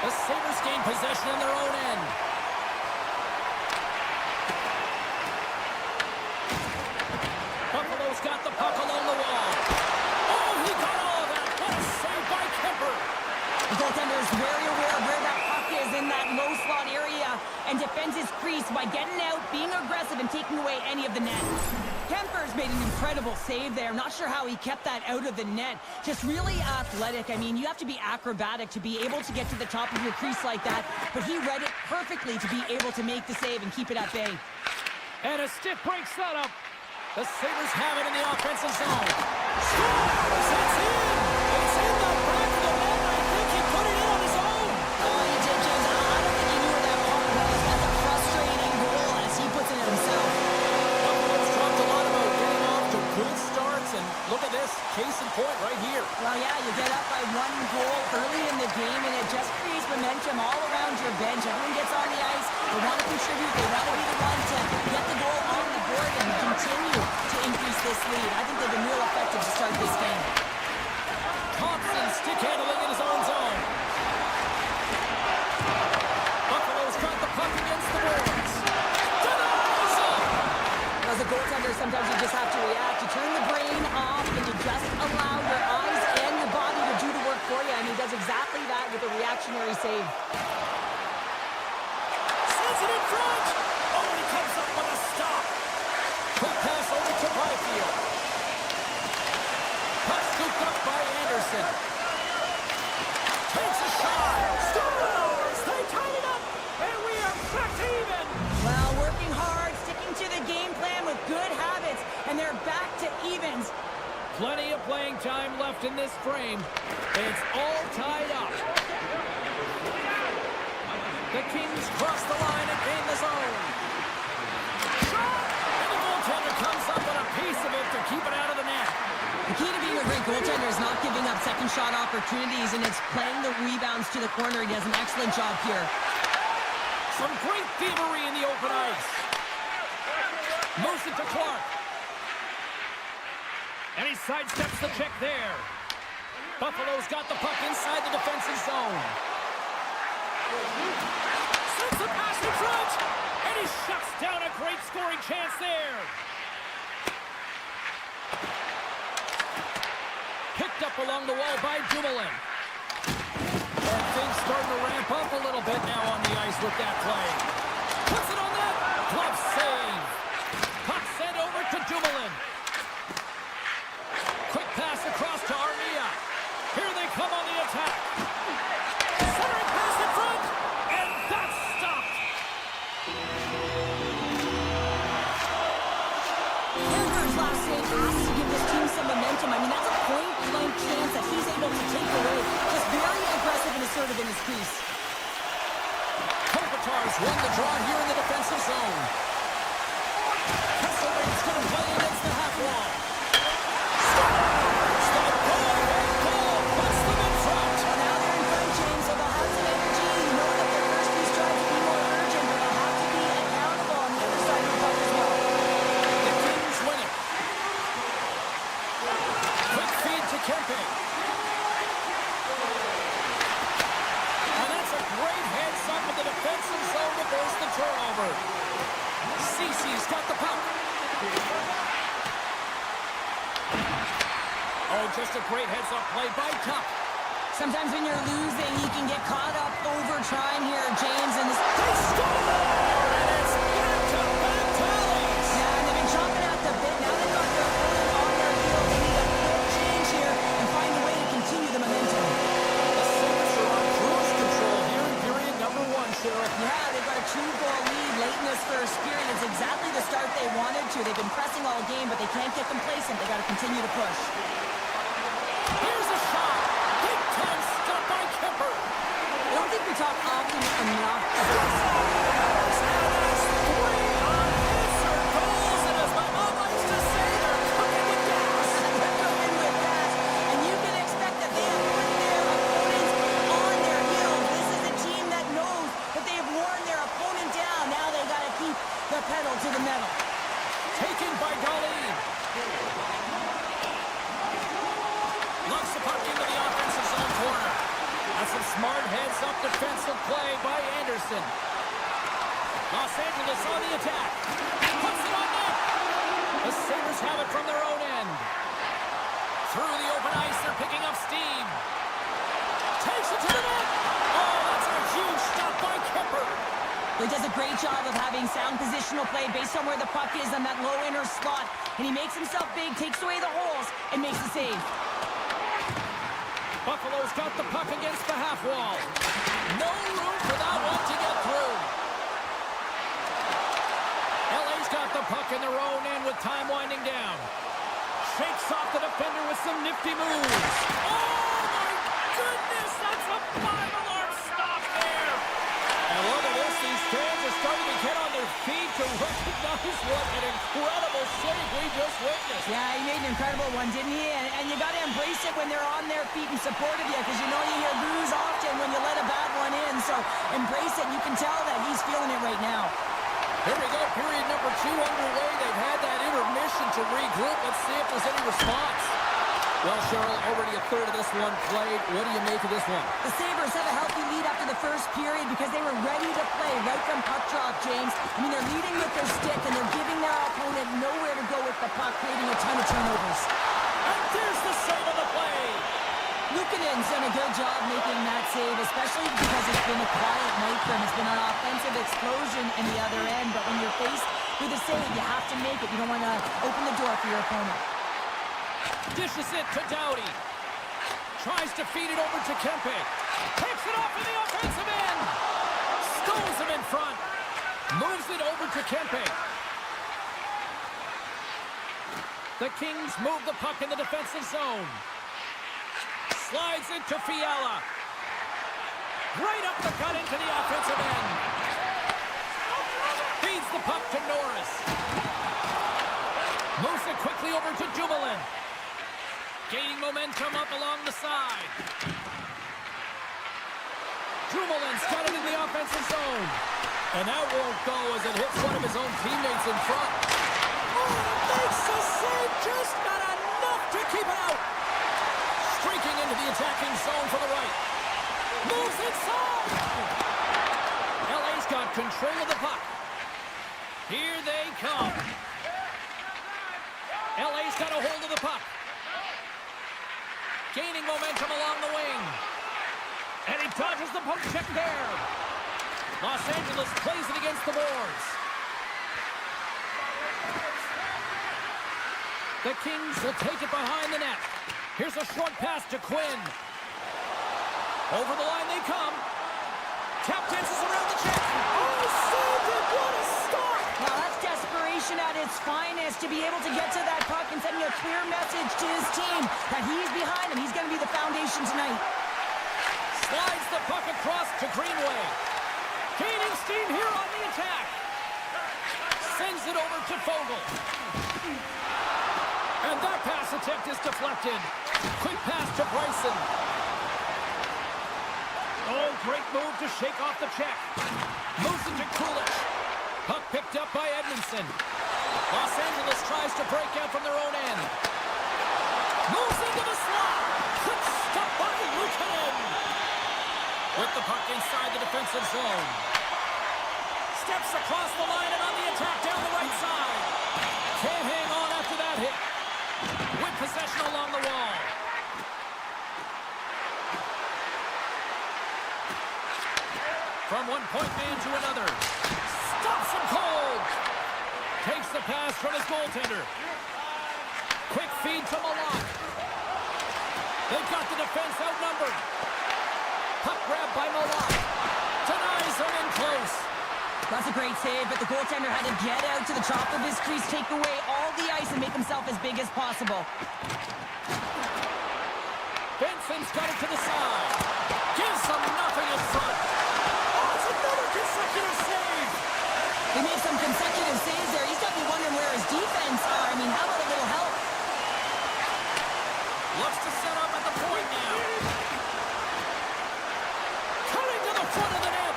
The Sabres gain possession in their own end. Buffalo's got the puck along the wall. Oh, he got all of that. What a save by Kemper. The goaltender is very aware of where that puck is in that low slot area and defends his crease by getting out, being aggressive, and taking away any of the net. Kemper's made an incredible save there. Not sure how he kept that out of the net. Just really athletic. I mean, you have to be acrobatic to be able to get to the top of your crease like that, but he read it perfectly to be able to make the save and keep it at bay. And a stiff break setup. The Sabres have it in the offensive zone. Scores! It's in! It's in the back of the net. I think he put it in on his own. Oh, he did, James. I don't think he knew where that puck was. That's a frustrating goal as he puts it in himself. Buffalo's talked a lot about getting off to good starts, and look at this. Case in point right here. Well, yeah, you get up by 1 goal early in the game, and it just creates momentum all around your bench. Everyone gets on the ice. They want to contribute. They want to be the one to get the goal on the board and continue to increase this lead. I think they've been real effective to start this game. Thompson stick handling in his own zone. Buffalo's got the puck against the boards. Denies him! As a goaltender, sometimes you just have to react. You turn the brain off and you just allow your eyes and your body to do the work for you, and he does exactly that with a reactionary save. Sends it in front! Oh, he comes up with a stop. Quick pass over to Byfield. Puck scooped up by Anderson. Takes a shot. Scores! They tie it up, and we are back to even. Well, working hard, sticking to the game plan with good habits, and they're back to evens. Plenty of playing time left in this frame. It's all tied up. The Kings cross the line and gain the zone. Shot! And the goaltender comes up with a piece of it to keep it out of the net. The key to being a great goaltender is not giving up second shot opportunities, and it's playing the rebounds to the corner. He does an excellent job here. Some great thievery in the open ice. Moves it to Clark. And he sidesteps the check there. Buffalo's got the puck inside the defensive zone. Sends the pass in front. And he shuts down a great scoring chance there. Picked up along the wall by Dumoulin. And things starting to ramp up a little bit now on the ice with that play. Puts it on net. Glove save. Puck sent over to Dumoulin. Quick pass across to Armia. Here they come on the attack. Centering pass in front. And that's stopped. Kemper's last save has to give this team some momentum. I mean, that's a point-blank chance that he's able to take away. Just very aggressive and assertive in his crease. Kopitar's won the draw here in the defensive zone. Kesselring's going to play against the half wall. Scores! The goal puts them in front. Well, now they're in front, James, so they'll have some energy. You know that their first few strides will be more urgent, but they'll have to be accountable on the other side of the puck as well. The Kings win it. Quick feed to Kempe. And that's a great heads-up in the defensive zone to force the turnover. Cece's got the puck. Oh, just a great heads-up play by Tuck. Sometimes when you're losing, you can get caught up over trying here, James, and this... They score! And it's back-to-back tallies. Yeah, and they've been chomping at the bit. Now they've got their opponent on their heels. They need a quick change here and find a way to continue the momentum. The Sabres are on cruise control here in period number 1, Sheriff. Yeah, they've got a 2-goal lead late in this first period. It's exactly the start they wanted to. They've been pressing all game, but they can't get complacent. They've got to continue to push. Here's a shot. Big time stop by Kemper. I don't think we talk often enough about Unanswered goals, and as my mom likes to say, they're cooking with gas. They're cooking with gas, and you can expect that they have put their opponents on their heels. This is a team that knows that they have worn their opponent down. Now they've got to keep the pedal to the metal. Taken by Darlene. Smart heads-up defensive play by Anderson. Los Angeles on the attack. Puts it on net. The Sabres have it from their own end. Through the open ice, they're picking up steam. Takes it to the net. Oh, that's a huge stop by Kemper. He does a great job of having sound positional play based on where the puck is on that low inner slot. And he makes himself big, takes away the holes, and makes the save. Buffalo's got the puck against the half wall. No room for that one to get through. LA's got the puck in their own end with time winding down. Shakes off the defender with some nifty moves. Oh, my goodness, that's a five-alarm stop there. And look at this, these fans are starting to get on their feet to recognize what an incredible save we just witnessed. Yeah, he made an incredible one, didn't he? And you got to embrace it when they're on their feet in support of you, because you know you hear boos often when you let a bad one in. So embrace it, and you can tell that he's feeling it right now. Here we go, period number 2 underway. They've had that intermission to regroup. Let's see if there's any response. Well, Cheryl, already a third of this one played. What do you make of this one? The Sabres have a healthy lead after the first period because they were ready to play right from puck drop, James. I mean, they're leading with their stick, and they're giving their opponent nowhere to go with the puck, creating a ton of turnovers. And there's the save of the play. Luukkonen's done a good job making that save, especially because it's been a quiet night for him. It's been an offensive explosion in the other end, but when you're faced with a save, you have to make it. You don't want to open the door for your opponent. Dishes it to Doughty. Tries to feed it over to Kempe. Takes it off in the offensive end. Stones him in front. Moves it over to Kempe. The Kings move the puck in the defensive zone. Slides it to Fiala. Right up the gut into the offensive end. Feeds the puck to Norris. Moves it quickly over to Dumoulin. Gaining momentum up along the side. Dumoulin's got it in the offensive zone. And that won't go as it hits one of his own teammates in front. Oh, makes the save, just not enough to keep it out. Streaking into the attacking zone for the right. Moves inside. LA's got control of the puck. Here they come. LA's got a hold of the puck. Gaining momentum along the wing. And he dodges the poke check there. Los Angeles plays it against the boards. The Kings will take it behind the net. Here's a short pass to Quinn. Over the line they come. Tap dances around the check. Oh, saved it! What a start! Now that's desperation at its finest, to be able to get to that puck and sending a clear message to his team that he's behind him. He's going to be the foundation tonight. Slides the puck across to Greenway. Gaining steam here on the attack. Sends it over to Fogle. And that pass attempt is deflected. Quick pass to Bryson. Oh, great move to shake off the check. Moves it to Kulich. Puck picked up by Edmondson. Los Angeles tries to break out from their own end. Moves into the slot. Quick stop by Luukkonen. With the puck inside the defensive zone. Steps across the line and on the attack down the right side. Can't hang on after that hit. With possession along the wall. From one point man to another. Stops him cold. Takes the pass from his goaltender. Quick feed to Malak. They've got the defense outnumbered. Puck grab by Malak. Denies him in close. That's a great save, but the goaltender had to get out to the top of his crease, take away all the ice, and make himself as big as possible. Benson's got it to the side. Gives them nothing in front. Oh, it's another consecutive save. He made some consecutive saves there. He's got to be wondering where his defense are. I mean, how about a little help? Looks to set up at the point now. Cutting to the front of the net.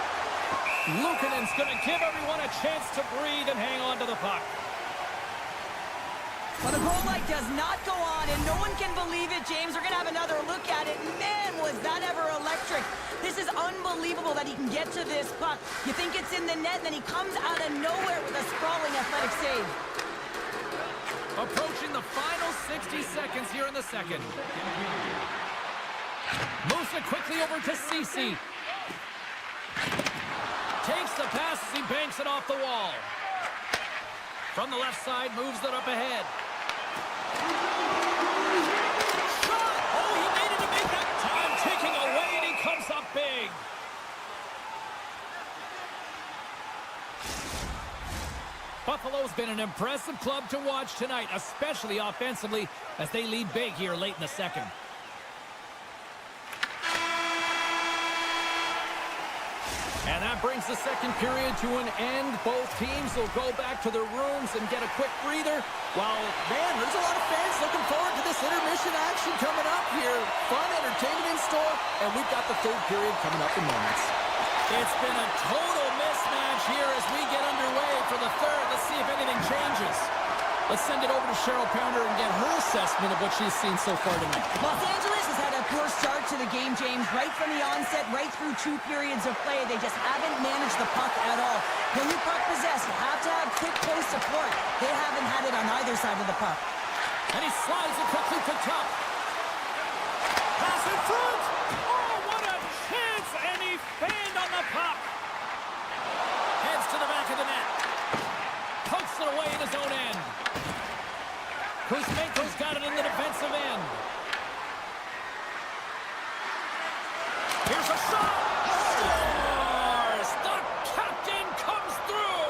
Luukkonen's going to give everyone a chance to breathe and hang on to the puck. Well, the goal light does not go on, and no one can believe it, James. We're going to have another look at it. Man, was that ever electric. This unbelievable that he can get to this puck. You think it's in the net, and then he comes out of nowhere with a sprawling athletic save. Approaching the final 60 seconds here in the second. Moves it quickly over to Cece. Takes the pass as he banks it off the wall. From the left side, moves it up ahead. Shot! Oh, he needed to make that time ticking away, and he comes up big. Buffalo's been an impressive club to watch tonight, especially offensively, as they lead big here late in the second. And that brings the second period to an end. Both teams will go back to their rooms and get a quick breather. While, man, there's a lot of fans looking forward to this intermission action coming up here. Fun entertainment in store, and we've got the third period coming up in moments. It's been a total mismatch here as we get underway for the third. Let's see if anything changes. Let's send it over to Cheryl Pounder and get her assessment of what she's seen so far tonight. Los Angeles has had a poor start to the game, James. Right from the onset, right through 2 periods of play, they just haven't managed the puck at all. When you puck possess, you have to have quick post support. They haven't had it on either side of the puck. And he slides it quickly to Tuck. Pass in front! Oh, what a chance! And he fanned on the puck. Heads to the back of the net. Pokes it away in his own end. Kuzmenko's got it in the defensive end. Here's a shot! Scores! The captain comes through!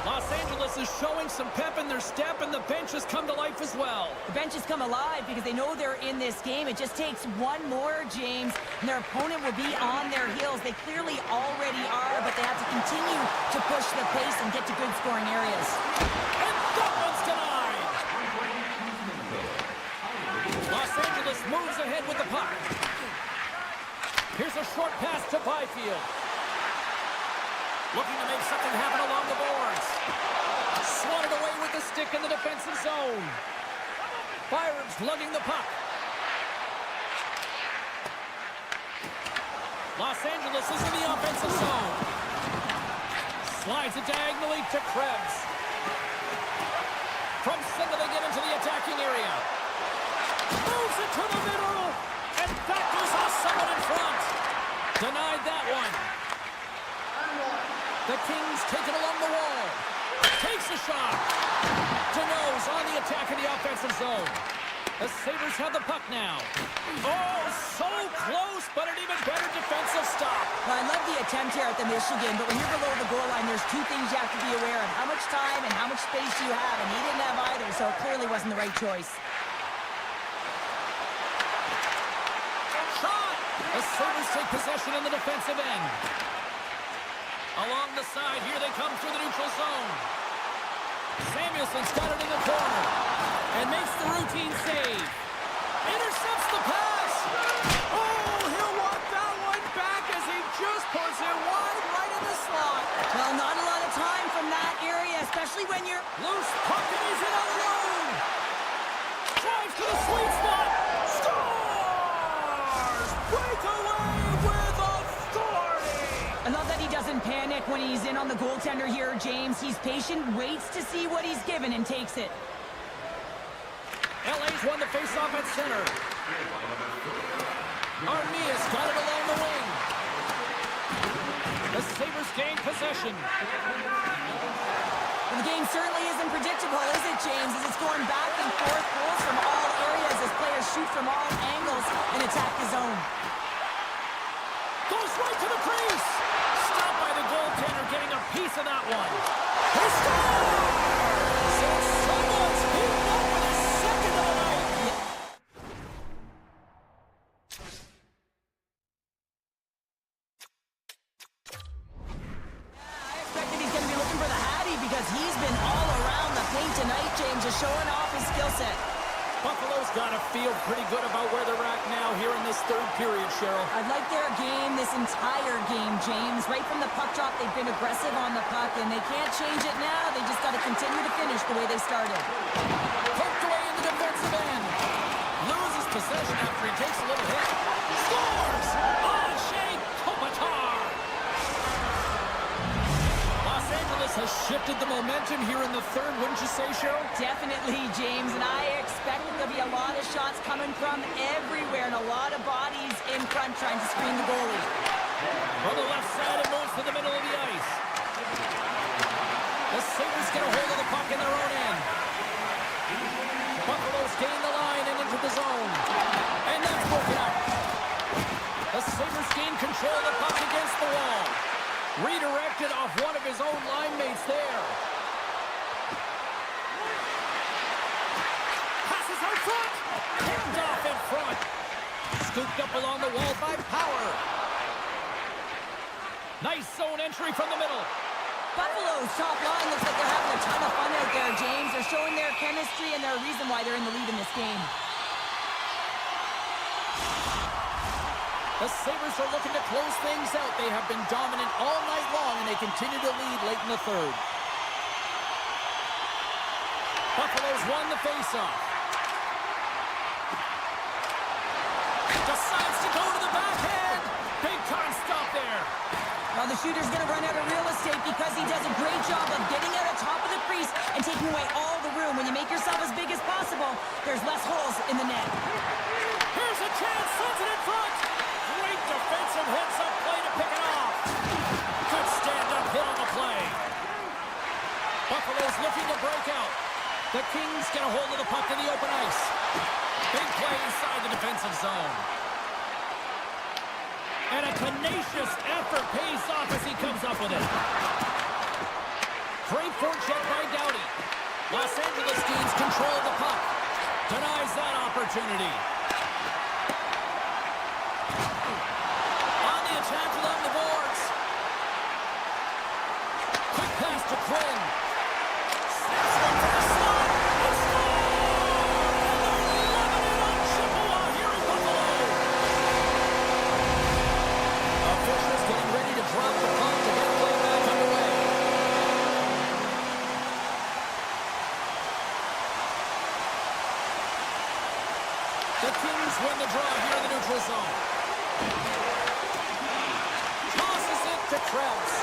Los Angeles is showing some pep in their step, and the bench has come to life as well. The bench has come alive because they know they're in this game. It just takes one more, James, and their opponent will be on their heels. They clearly already are, but they have to continue to push the pace and get to good scoring areas. And that one's denied! Los Angeles moves ahead with the puck. Here's a short pass to Byfield. Looking to make something happen along the boards. Swatted away with the stick in the defensive zone. Byram's lugging the puck. Los Angeles is in the offensive zone. Slides it diagonally to Krebs. From center they get into the attacking area. Moves it to the middle. And that goes off someone in front. Denied that one. The Kings take it along the wall. Takes a shot. Denos on the attack in the offensive zone. The Sabres have the puck now. Oh, so close, but an even better defensive stop. Well, I love the attempt here at the Michigan, but when you're below the goal line, there's 2 things you have to be aware of. How much time and how much space you have, and he didn't have either, so it clearly wasn't the right choice. Shot! The Sabres take possession in the defensive end. Along the side, here they come through the neutral zone. Samuelson's got it in the corner and makes the routine save. Intercepts the pass. Oh, he'll want that one back as he just puts it wide right in the slot. Well, not a lot of time from that area, especially when you're... Loose puck and he's in alone. Drives to the sweet spot. Scores! Breakaway with authority. I love that he doesn't panic when he's in on the goaltender here, James. He's patient, waits to see what he's given, and takes it. LA's won the faceoff at center. Armia's got it along the wing. The Sabres gain possession. Well, the game certainly isn't predictable, is it, James? As it's going back and forth, goals from all areas as players shoot from all angles and attack the zone. Goes right to the crease. Stopped by the goaltender, getting a piece of that one. He scores! So someone's heating up with his second of the night. I expected he's going to be looking for the Hattie because he's been all around the paint tonight, James, just showing off his skill set. Buffalo's got to feel pretty good about where they're at now here in this third period, Cheryl. I like their game this entire game, James. Right from the puck drop, they've been aggressive on the puck, and they can't change it now. They just got to continue to finish the way they started. Poked away in the defensive end. Loses possession after he takes a little hit. Scores! On Shea Kopitar! Los Angeles has shifted the momentum here in the third, wouldn't you say, Cheryl? Definitely, James, and I expect that there'll be a lot of shots coming from everywhere and a lot of bodies in front trying to screen the goalie. From the left side, it moves to the middle of the ice. The Sabres get a hold of the puck in their own end. Buffalo's gain the line and into the zone. And that's broken up. The Sabres gain control of the puck against the wall. Redirected off one of his own line mates there. Passes out front. Picked off in front. Scooped up along the wall by Power. Nice zone entry from the middle. Buffalo's top line looks like they're having a ton of fun out there, James. They're showing their chemistry, and they're a reason why they're in the lead in this game. The Sabres are looking to close things out. They have been dominant all night long, and they continue to lead late in the third. Buffalo's won the faceoff. Decides to go to the backhand. Big time stop there. Well, the shooter's going to run out of real estate because he does a great job of getting out of top of the crease and taking away all the room. When you make yourself as big as possible, there's less holes in the net. Here's a chance, sends it in front. Great defensive hits-up play to pick it off. Good stand-up hit on the play. Buffalo's looking to break out. The Kings get a hold of the puck in the open ice. Big play inside the defensive zone. And a tenacious effort pays off as he comes up with it. Great forecheck by Doughty. Los Angeles gains control of the puck. Denies that opportunity. On the attack along the boards. Quick pass to Quinn. Snaps one for the slot. It's scored! And they're loving it on Chippewa here in Buffalo. Officials getting ready to drop the puck to get play back underway. The Kings win the draw here in the neutral zone. Tosses it to Krebs.